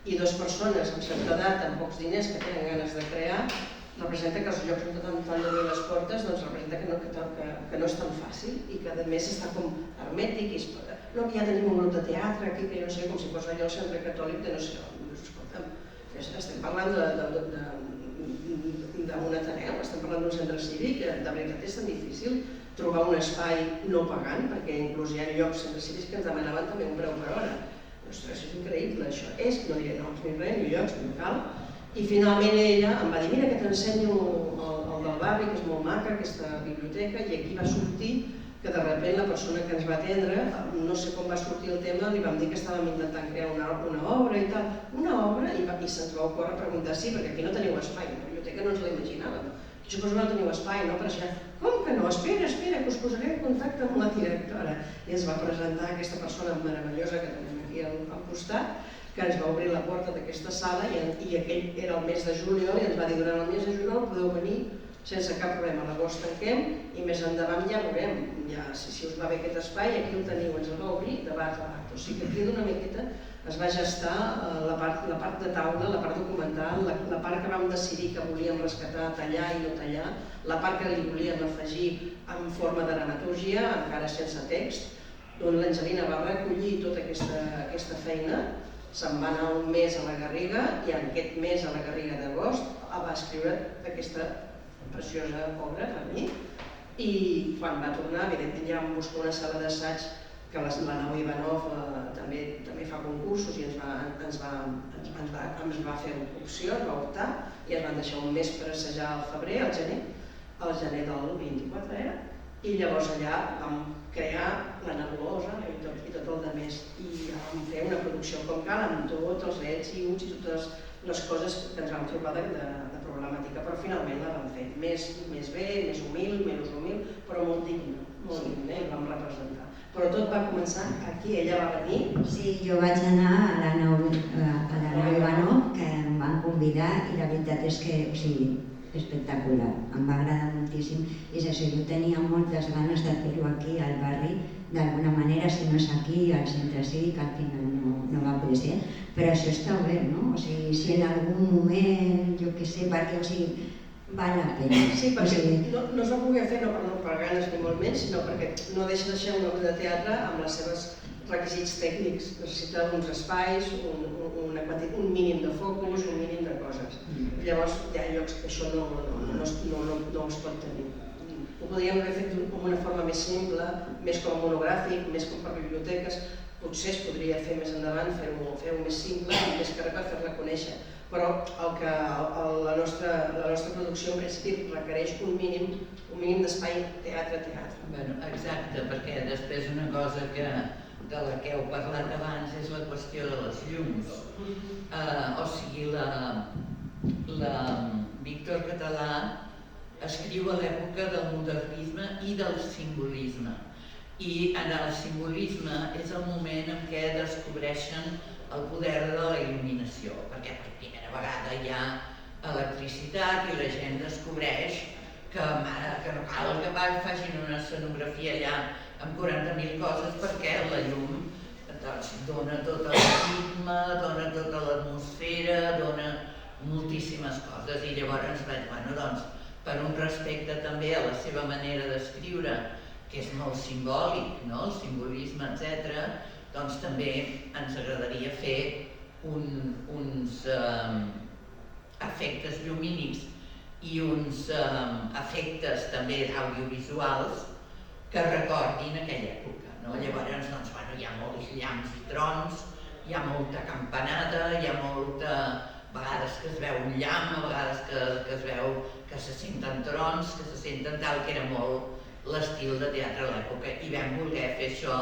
i dues persones amb certa edat, amb pocs diners, que tenen ganes de crear, representa que els llocs on t'han d'obrir les portes, doncs representa que no és tan fàcil i que a més està com hermètic. No, que ja tenim un grup de teatre aquí, que jo no sé, com si fos allò el centre catòlic de no sé on. Escolta'm, estem parlant d'un Ateneu, estem parlant d'un centre cívic, de veritat és tan difícil trobar un espai no pagant, perquè inclús hi ha llocs centres cívics que ens demanaven també un preu per hora. Ostres, és increïble això. No diré noms ni res, ni llocs, ni cal. I finalment ella em va dir, mira que t'ensenyo el del barri, que és molt maca, aquesta biblioteca, i aquí va sortir que de sobte la persona que ens va atendre, no sé com va sortir el tema, li vam dir que estàvem intentant crear una obra i tal. Una obra, i se'ns va ocórrer preguntar, sí, perquè aquí no teniu espai, la biblioteca no ens la imaginàvem. I suposo que no teniu espai, no? Però això, com que no? Espera, que us posaré en contacte amb la directora. I ens va presentar aquesta persona meravellosa que tenim aquí al costat, que ens va obrir la porta d'aquesta sala i aquell era el mes de juliol i ens va dir durant el mes de juliol podeu venir sense cap problema, a l'agost tanquem i més endavant ja veurem, si us va bé aquest espai, aquí el teniu, ens el va obrir de bar a bar. O sigui que aquí d'una miqueta es va gestar la part de taula, la part documental, la part que vam decidir que volíem rescatar, tallar i no tallar, la part que li volíem afegir en forma de dramatúrgia, encara sense text, on l'Angelina va recollir tota aquesta feina, se'n va anar un mes a la Garriga i en aquest mes a la Garriga d'agost va escriure aquesta preciosa obra per mi i quan va tornar, evidentment ja vam buscar una sala d'assaig que la Nau Ivanov també fa concursos i ens va fer opció, ens va optar i ens van deixar un mes per assajar al febrer, al gener del 24 era, I llavors allà vam crear la nebulosa i tot el demés. I vam fer una producció com cal amb tots els ets i uts i totes les coses que ens vam trobar de problemàtica, però finalment la vam fer més bé, més humil, però molt digne, i vam representar. Però tot va començar aquí, ella va venir. Sí, jo vaig anar a la nau Ivanov, que em van convidar i la veritat és que, o sigui, espectacular, em va agradar moltíssim. I és això, jo tenia moltes ganes de fer-ho aquí al barri, d'alguna manera, si no és aquí, al centre cívic, al final no va poder ser, però això està obert, no? O sigui, si en algun moment, jo què sé, perquè, o sigui, val la pena. Sí, perquè no es va poder fer no per ganes ni molt menys, sinó perquè no deixa de ser una obra de teatre amb els seus requisits tècnics. Necessita uns espais, un mínim de focus, un mínim de coses. Llavors hi ha llocs que això no es pot tenir. Ho podríem haver fet d'una forma més simple, més com a monogràfic, més com per biblioteques. Potser es podria fer més endavant, fer-ho més simple, més que res per fer-la conèixer. Però la nostra producció en principi requereix un mínim d'espai teatre-teatre. Exacte, perquè després una cosa de la que heu parlat abans és la qüestió de les llums. O sigui, la Víctor Català escriu a l'època del modernisme i del simbolisme. I en el simbolisme és el moment en què descobreixen el poder de la il·luminació, perquè per primera vegada hi ha electricitat i la gent descobreix que no cal que facin una escenografia allà amb 40.000 coses perquè la llum dona tot el ritme, dona tota l'atmosfera, dona moltíssimes coses. I llavors vaig, doncs, per un respecte també a la seva manera d'escriure, que és molt simbòlic, el simbolisme, etc., doncs també ens agradaria fer uns efectes llumínics i uns efectes també audiovisuals que recordin aquella època. Llavors, hi ha molts llamps i trons, hi ha molta campanada, hi ha a vegades que es veu un llamp, a vegades que es veu que se senten trons, que se senten tal, que era molt l'estil de teatre a l'època. I vam voler fer això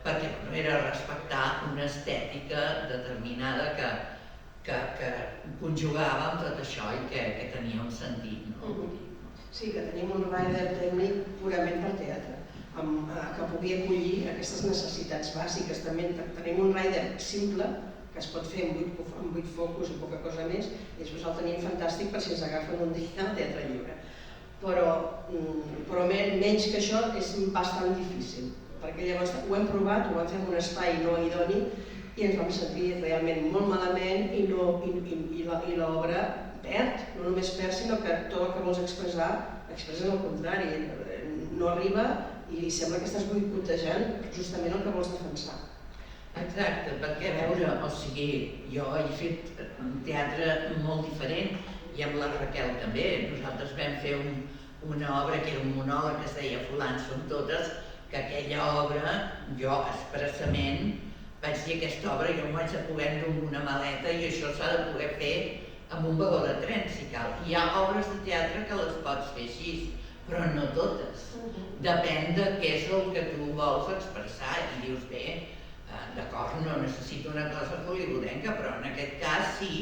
perquè era respectar una estètica determinada que conjugava amb tot això i que tenia un sentit. Sí, que tenim un rider tècnic purament per teatre, que pugui acollir aquestes necessitats bàsiques. També tenim un rider simple, que es pot fer amb 8 focus i poca cosa més, i després el tenim fantàstic per si ens agafen un dia al teatre lliure. Però menys que això és bastant difícil, perquè llavors ho hem provat, ho vam fer en un espai no idoni i ens vam sentir realment molt malament i l'obra perd, no només perd, sinó que tot el que vols expressar, expresses el contrari, no arriba i sembla que estàs boicotejant justament el que vols defensar. Exacte, perquè a veure, o sigui, jo he fet un teatre molt diferent i amb la Raquel també. Nosaltres vam fer una obra que era un monòleg que es deia Fulans són totes, que aquella obra, jo expressament vaig dir aquesta obra jo m'ho haig de poder endur amb una maleta i això s'ha de poder fer amb un vagó de tren si cal. Hi ha obres de teatre que les pots fer així, però no totes. Depèn de què és el que tu vols expressar i dius bé, d'acord, no necessito una cosa hollywoodenca, però en aquest cas sí,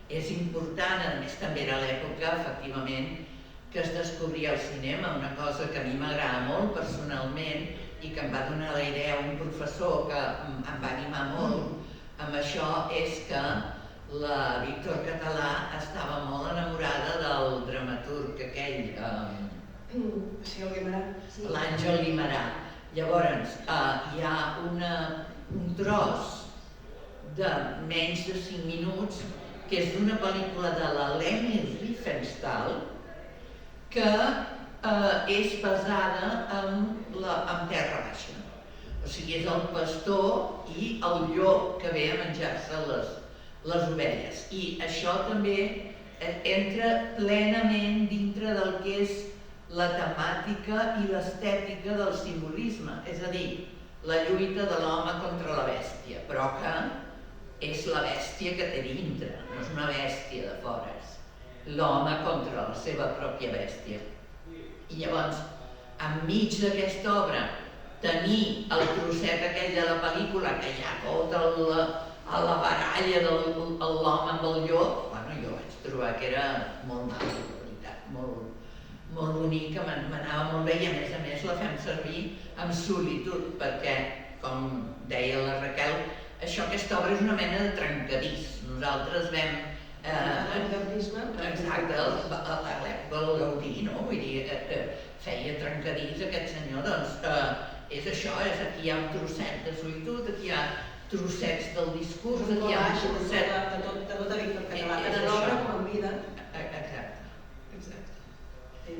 és important, a més també era l'època, efectivament, que es descobria el cinema, una cosa que a mi m'agrada molt personalment i que em va donar la idea un professor que em va animar molt amb això, és que la Víctor Català estava molt enamorada del dramaturg aquell, l'Àngel Guimerà. Llavors, hi ha un tros de menys de 5 minuts que és d'una pel·lícula de la Leni Riefenstahl que és basada en terra baixa. O sigui, és el pastor i el llop que ve a menjar-se les ovelles. I això també entra plenament dintre del que és la temàtica i l'estètica del simbolisme, és a dir, la lluita de l'home contra la bèstia, però que és la bèstia que té dintre, no és una bèstia de fora, és l'home contra la seva pròpia bèstia. I llavors, enmig d'aquesta obra, tenir el trosset aquell de la pel·lícula que hi ha tota la baralla de l'home amb el llop, bueno, jo vaig trobar que era molt maco, la veritat, molt bonic, que m'anava molt bé i a més la fem servir amb solitud perquè, com deia la Raquel, aquesta obra és una mena de trencadís. Nosaltres vam... Exacte, a l'època del Gaudí, no? Vull dir, feia trencadís aquest senyor, doncs és això, aquí hi ha un trosset de solitud, aquí hi ha trossets del discurs, aquí hi ha un trosset... De tota Víctor Català, tant en obra com en vida. Exacte.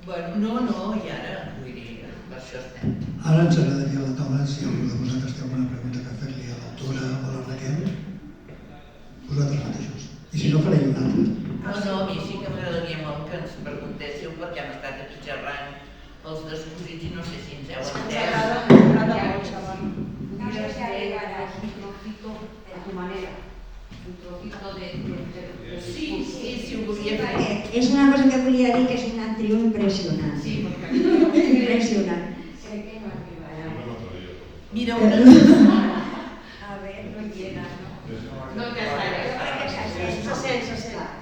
Bueno, no, i ara, vull dir, per això estem. Ara ens agradaria a la taula, si algú de vosaltres té alguna pregunta que fer-li a l'autora o a la Raquel, vosaltres mateixos. I si no, faré una altra. No, a mi sí que m'agradaria molt que ens preguntéssiu perquè hem estat aquí xerrant els descosits i no sé si ens heu entès. Pudieras crear un trocito de tu manera, un trocito de Sí, si ho volia fer. És una cosa que volia dir que és una actriu impressionant. Sí, perquè... Impressionant. sé que no arribarà. Mira, una cosa... A ver, no llega, ¿no? No te sale. Se sent.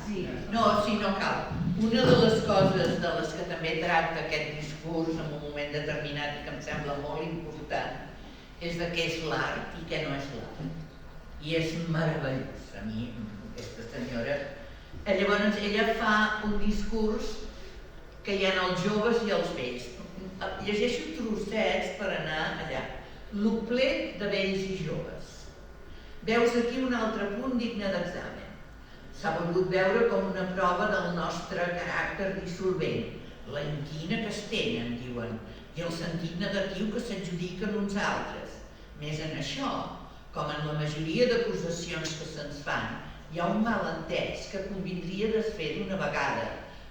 Sí. No, sí, no cal. Una de les coses de les que també tracta aquest discurs en un moment determinat i que em sembla molt important és de què és l'art i què no és l'art. I és meravellós, a mi, aquesta senyora. Llavors, ella fa un discurs que hi ha els joves i els vells. Llegeixo trossets per anar allà. L'oplet de vells i joves. Veus aquí un altre punt digne d'examen. S'ha volgut veure com una prova del nostre caràcter dissolvent, la inquina que es tenen, diuen, i el sentit negatiu que s'adjudiquen uns altres. Més en això, com en la majoria d'acusacions que se'ns fan, hi ha un malentès que convindria desfer d'una vegada,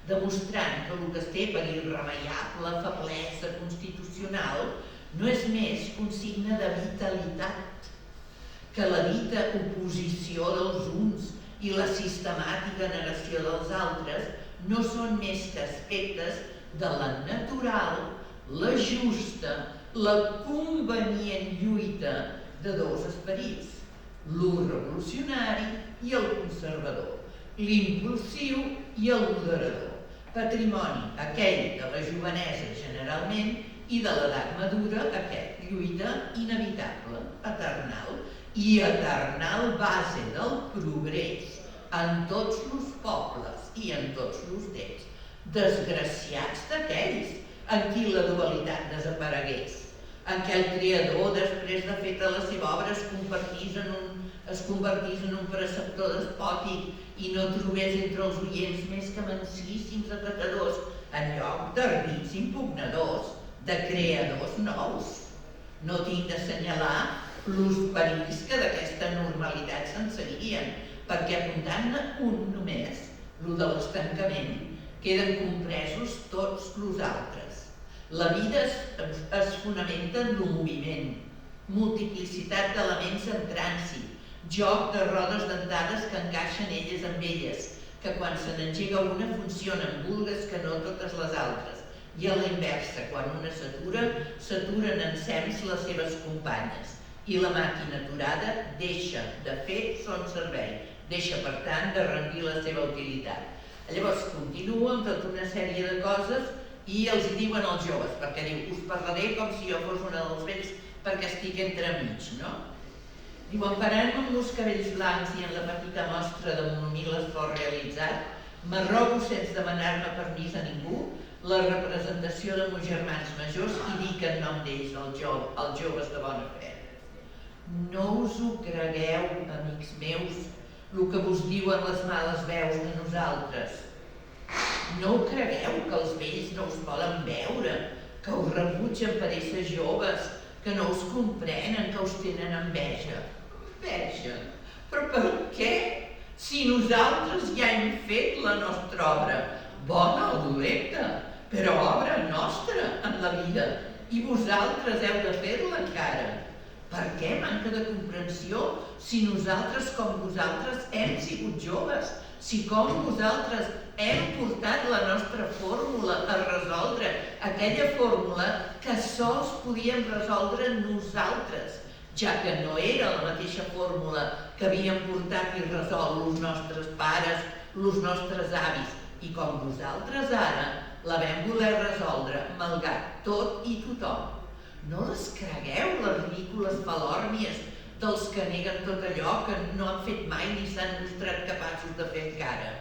demostrant que el que es té per irremeiable feblesa constitucional no és més que un signe de vitalitat, que la dita oposició dels uns i la sistemàtica negació dels altres no són més que aspectes de la natural, la justa, la convenient lluita de dos esperits, l'u revolucionari i el conservador, l'impulsiu i el moderador, patrimoni aquell de la jovenesa generalment i de l'edat madura aquest, lluita inevitable, eternal, i eternal base del progrés en tots els pobles i en tots els temps. Desgraciats d'aquells en qui la dualitat desaparegués, en què el creador, després de feta la seva obra, es convertís en un preceptor despòtic i no trobés entre els oients més que mansíssims acatadors en lloc d'ardits impugnadors, de creadors nous. No tinc d'assenyalar els perills que d'aquesta normalitat se'n seguirien, perquè apuntant-ne un només, el de l'estancament, queden compresos tots els altres. La vida es fonamenta en el moviment, multiplicitat d'elements en trànsit, joc de rodes dentades que encaixen elles amb elles, que quan se n'engega una funcionen vulgues que no totes les altres, i a la inversa, quan una s'atura, s'aturen ensems les seves companyes, i la màquina aturada deixa de fer son servei, deixa per tant de rendir la seva utilitat. Llavors continuen tota una sèrie de coses i els diuen als joves, perquè diu, us parlaré com si jo fos una dels vells perquè estic entremig, no? Diu, emparant-me amb els cabells blancs i en la petita mostra de monomil esforç realitzat, m'arrogo sense demanar-me permís a ningú la representació de meus germans majors i dic en nom d'ells, els joves de bona fe. No us ho cregueu, amics meus, el que vos diuen les males veus de nosaltres. No ho cregueu que els vells no us volen veure, que us rebutgen per ésser joves, que no us comprenen, que us tenen enveja. Enveja? Però per què? Si nosaltres ja hem fet la nostra obra, bona o dolenta, però obra nostra en la vida, i vosaltres heu de fer-la encara. Per què manca de comprensió si nosaltres com vosaltres hem sigut joves, Si com vosaltres hem portat la nostra fórmula a resoldre aquella fórmula que sols podíem resoldre nosaltres, ja que no era la mateixa fórmula que havien portat i resolt els nostres pares, els nostres avis, i com vosaltres ara la vam voler resoldre malgrat tot i tothom. No les cregueu, les ridícules falòrmies dels que neguen tot allò que no han fet mai ni s'han mostrat capaços de fer encara.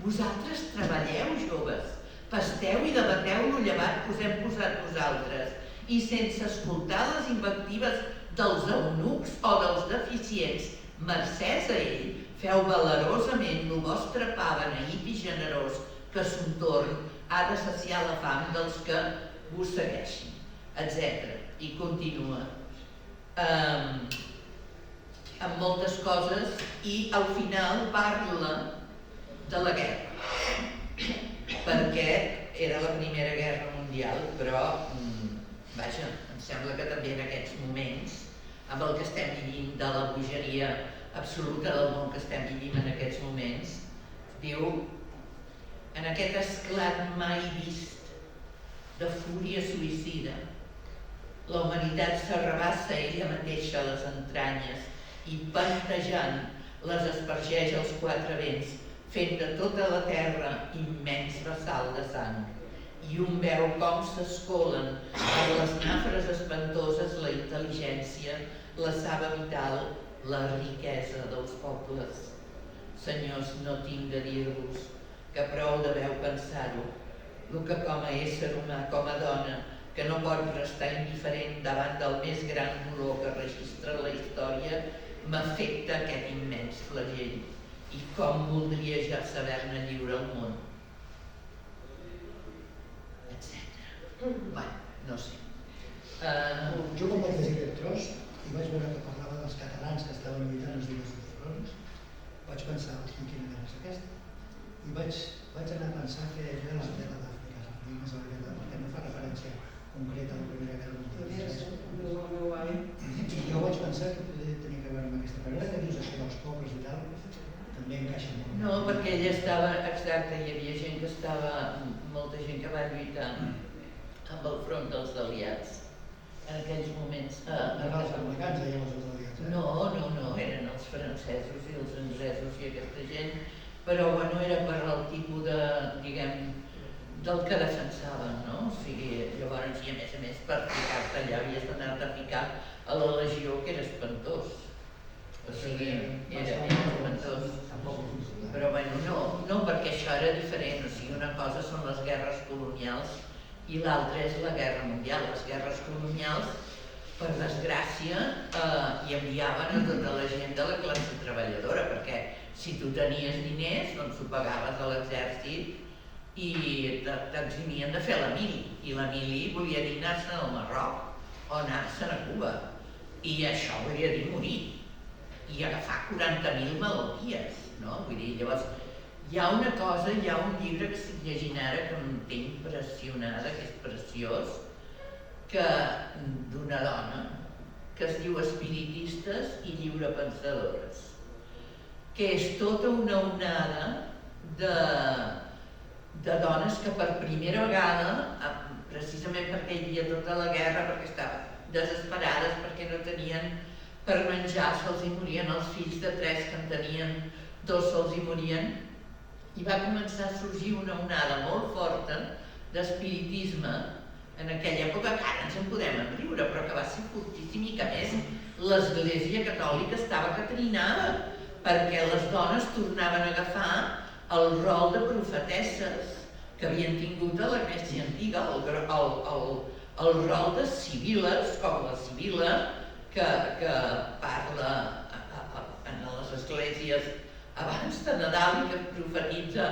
Vosaltres treballeu, joves, pasteu i debateu lo llevat que us hem posat nosaltres, i sense escoltar les invectives dels eunucs o dels deficients, mercès a ell, feu valerosament lo vostre pa beneït i generós, que son torn ha de saciar la fam dels que vos segueixin, etc. I continua amb moltes coses, i al final parla de la guerra, perquè era la Primera Guerra Mundial, però vaja, em sembla que també en aquests moments, amb el que estem vivint de la bogeria absoluta del món que estem vivint en aquests moments, diu, en aquest esclat mai vist de fúria suïcida, la humanitat s'arrabassa ella mateixa a les entranyes i pantejant les espargeix als quatre vents, fent de tota la terra immens vessal de sang. I un veu com s'escolen per les nafres espantoses la intel·ligència, la saba vital, la riquesa dels pobles. Senyors, no tinc de dir-vos que prou deveu pensar-ho, el que com a ésser humà, com a dona, que no pot restar indiferent davant del més gran dolor que registra la història, m'afecta aquest immens flagell, i com voldria ja saber-ne lliure el món, etc. Bé, no sé. Jo quan vaig llegir aquest tros i vaig veure que parlava dels catalans que estaven lluitant els diversos fronts, vaig pensar, hosti, quina guerra és aquesta? I vaig anar a pensar que era la guerra d'Àfrica, perquè no fa referència concreta a la Primera Guerra Mundial. I jo vaig pensar que podia tenir a veure amb aquesta. Però ara que dius això dels pobles i tal, també encaixa molt. No, perquè ella estava, exacte, hi havia gent que estava, molta gent que va lluitar amb el front dels aliats en aquells moments. Eren els americans, llavors, els aliats. No, eren els francesos i els anglesos i aquesta gent, però bueno, era per al tipus de, diguem, del que defensaven, no? O sigui, llavors, i a més, per ficar-te allà havies d'anar-te a ficar a la legió, que era espantós. O sigui, era espantós. Però bueno, no, perquè això era diferent. O sigui, una cosa són les guerres colonials i l'altra és la guerra mundial. Les guerres colonials, per desgràcia, hi enviaven a tota la gent de la classe treballadora, perquè si tu tenies diners, doncs ho pagaves a l'exèrcit i t'eximien de fer la mili. I la mili volia dir anar-se'n al Marroc o anar-se'n a Cuba. I això volia dir morir. I agafar 40.000 malalties, no? Vull dir, llavors, hi ha una cosa, hi ha un llibre que estic llegint ara que em té impressionada, que és preciós, d'una dona que es diu Espiritistes i lliurepensadores, que és tota una onada de dones que per primera vegada, precisament perquè hi havia tota la guerra, perquè estaven desesperades, perquè no tenien per menjar, se'ls hi morien els fills de 3 que en tenien 2 se'ls hi morien, i va començar a sorgir una onada molt forta d'espiritisme en aquella època, que ara ens en podem enriure, però que va ser fortíssim i que a més l'Església Catòlica estava que trinava, perquè les dones tornaven a agafar el rol de profetesses que havien tingut a la Grècia antiga, el rol de sibil·les, com la Sibila, que parla en les esglésies abans de Nadal i que profetitza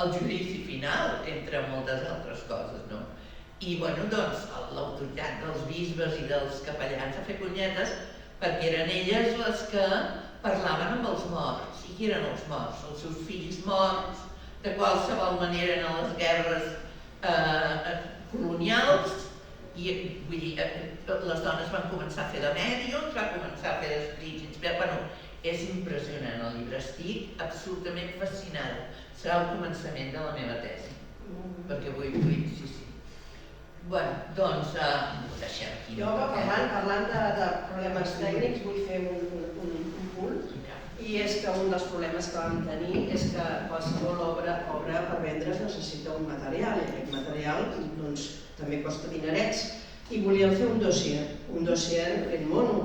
el judici final, entre moltes altres coses, no? I, bueno, doncs, l'autoritat dels bisbes i dels capellans a fer conyetes, perquè eren elles les que parlaven amb els morts. I qui eren els morts? Els seus fills morts, de qualsevol manera en les guerres colonials. I, vull dir, les dones van començar a fer de mèdiums, van començar a fer d'esprits, bueno, És impressionant el llibre, estic absolutament fascinada. Serà el començament de la meva tesi, perquè vull, sí. Bueno, doncs, ho deixem aquí. Jo, parlant de problemes tècnics, vull fer un punt, i és que un dels problemes que vam tenir és que qualsevol obra per vendre's necessita un material, i aquest material doncs, també costa dinerets. I volíem fer un dossier en mono,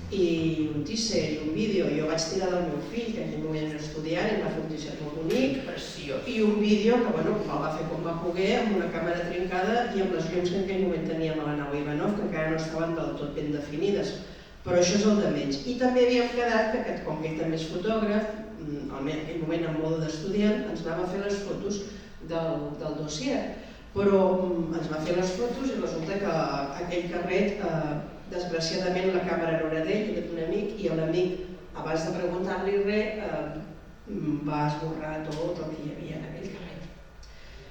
i un teaser i un vídeo. Jo vaig tirar del meu fill, que en aquell moment era estudiant, i va fer un teaser molt bonic, preciós, i un vídeo que el va fer com va poder, amb una càmera trincada i amb les llums que en aquell moment teníem a la nau Ivanov, que encara no estaven del tot ben definides. Però això és el de menys. I també havíem quedat que, com que ell també és fotògraf, en aquell moment amb mode d'estudiant, ens anava a fer les fotos del dossier. Però ens va fer les fotos i resulta que aquell carret, desgraciadament la càmera no era d'ell, era d'un amic, i l'amic, abans de preguntar-li res, va esborrar tot el que hi havia en aquell carret.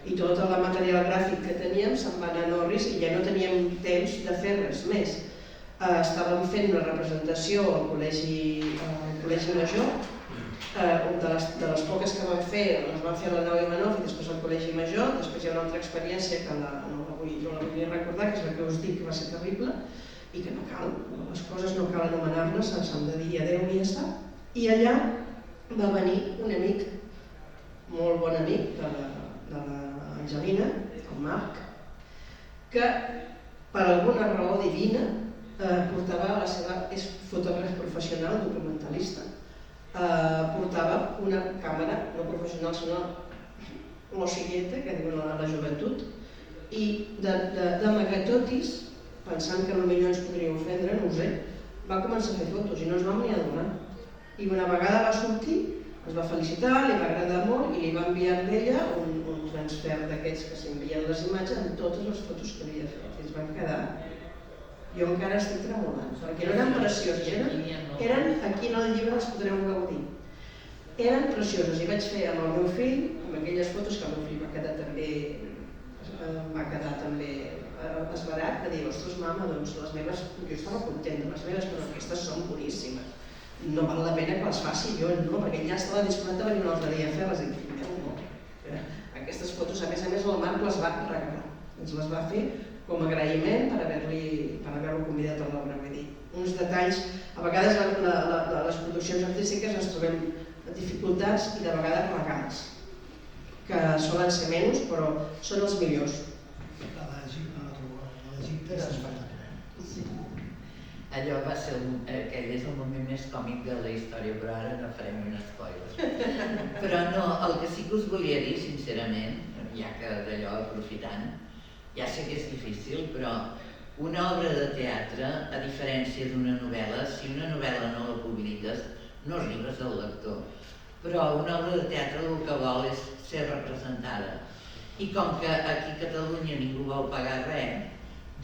I tot el material gràfic que teníem se'n va anar a Norris i ja no teníem temps de fer res més. Estàvem fent una representació al Col·legi Major, de les poques que vam fer, les vam fer a la nau Ivanov i després al Col·legi Major. Després hi ha una altra experiència que no la vull recordar, que és la que us dic que va ser terrible, i que no cal, les coses no cal anomenar-les, s'han de dir adeu i ja està. I allà va venir un amic, molt bon amic de l'Angelina, el Marc, que per alguna raó divina portava és fotògraf professional, documentalista, portava una càmera, no professional, sinó lo siguiente, que diuen a la joventut, i d'amagatotis, pensant que potser ens podria ofendre, no ho sé, va començar a fer fotos i no ens vam ni adonar. I una vegada va sortir, ens va felicitar, li va agradar molt i li va enviar a ella un transfer d'aquests que s'envien les imatges amb totes les fotos que havia fet. I ens van quedar... Jo encara estic tremolant, perquè no eren precioses, eren aquí en el llibre les podreu gaudir. Eren precioses i vaig fer amb el meu fill, amb aquelles fotos que el meu fill va quedar també esverat, que dir, ostres mama, doncs les meves, jo estava contenta, les meves, però aquestes són boníssimes. No val la pena que les faci jo, no, perquè ell ja estava disposat a venir un altre dia a fer-les i dic, no. Aquestes fotos, a més, el Marc les va regalar, ens les va fer com a agraïment per haver-lo convidat a l'obra. Vull dir, uns detalls, a vegades les produccions artístiques ens trobem dificultats i de vegades regals, que solen ser menys, però són els millors. Allò va ser, aquell és el moment més còmic de la història, però ara no farem un spoiler. Però no, el que sí que us volia dir, sincerament, ja que d'allò aprofitant, ja sé que és difícil, però una obra de teatre, a diferència d'una novel·la, si una novel·la no la publiques, no arribes al lector. Però una obra de teatre el que vol és ser representada. I com que aquí a Catalunya ningú vol pagar res,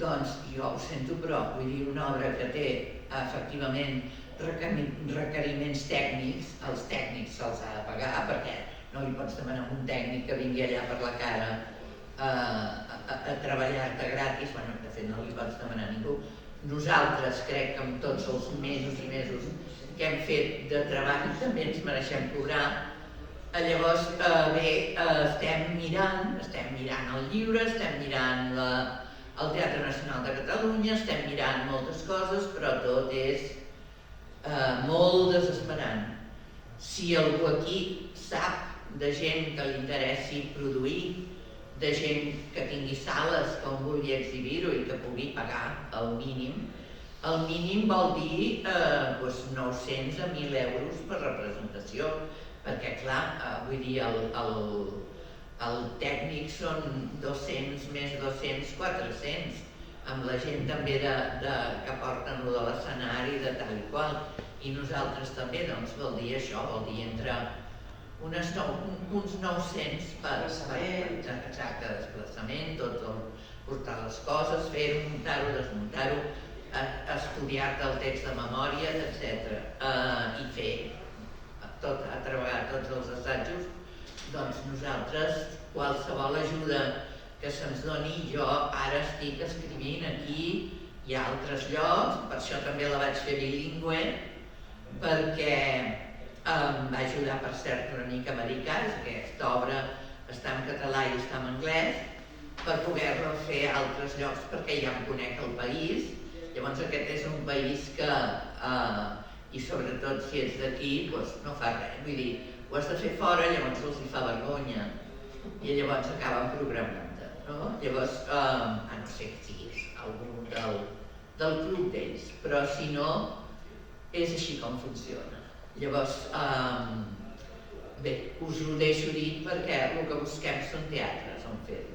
doncs jo ho sento, però vull dir, una obra que té efectivament requeriments tècnics, els tècnics se'ls ha de pagar, perquè no li pots demanar a un tècnic que vingui allà per la cara a treballar-te gratis, bueno, de fet no li pots demanar a ningú. Nosaltres crec que amb tots els mesos i mesos que hem fet de treball també ens mereixem cobrar. Llavors, bé, estem mirant el llibre, estem mirant el Teatre Nacional de Catalunya, estem mirant moltes coses, però tot és molt desesperant. Si algú aquí sap de gent que li interessi produir, de gent que tingui sales que on vulgui exhibir-ho i que pugui pagar el mínim vol dir 900 a 1.000 euros per representació, perquè clar, vull dir, el tècnic són 200 més 200, 400, amb la gent també que porten lo de l'escenari, de tal i qual, i nosaltres també, doncs vol dir això, vol dir entre uns 900 per desplaçament, portar les coses, fer-ho, muntar-ho, desmuntar-ho, estudiar-te el text de memòria, etc. I fer treballar tots els assajos. Doncs nosaltres, qualsevol ajuda que se'ns doni, jo ara estic escrivint aquí i a altres llocs, per això també la vaig fer bilingüe, perquè em va ajudar, per cert, un amic americà, aquesta obra està en català i està en anglès, per poder-la fer a altres llocs, perquè ja em conec el país. Llavors aquest és un país que, i sobretot si ets d'aquí, doncs no fa res. Vull dir, ho has de fer fora, llavors els hi fa vergonya i llavors acaben programant-te, no? Llavors, a no ser que siguis algú del club d'ells, però si no, és així com funciona. Llavors, bé, us ho deixo dit perquè el que busquem són teatres on fer-ho.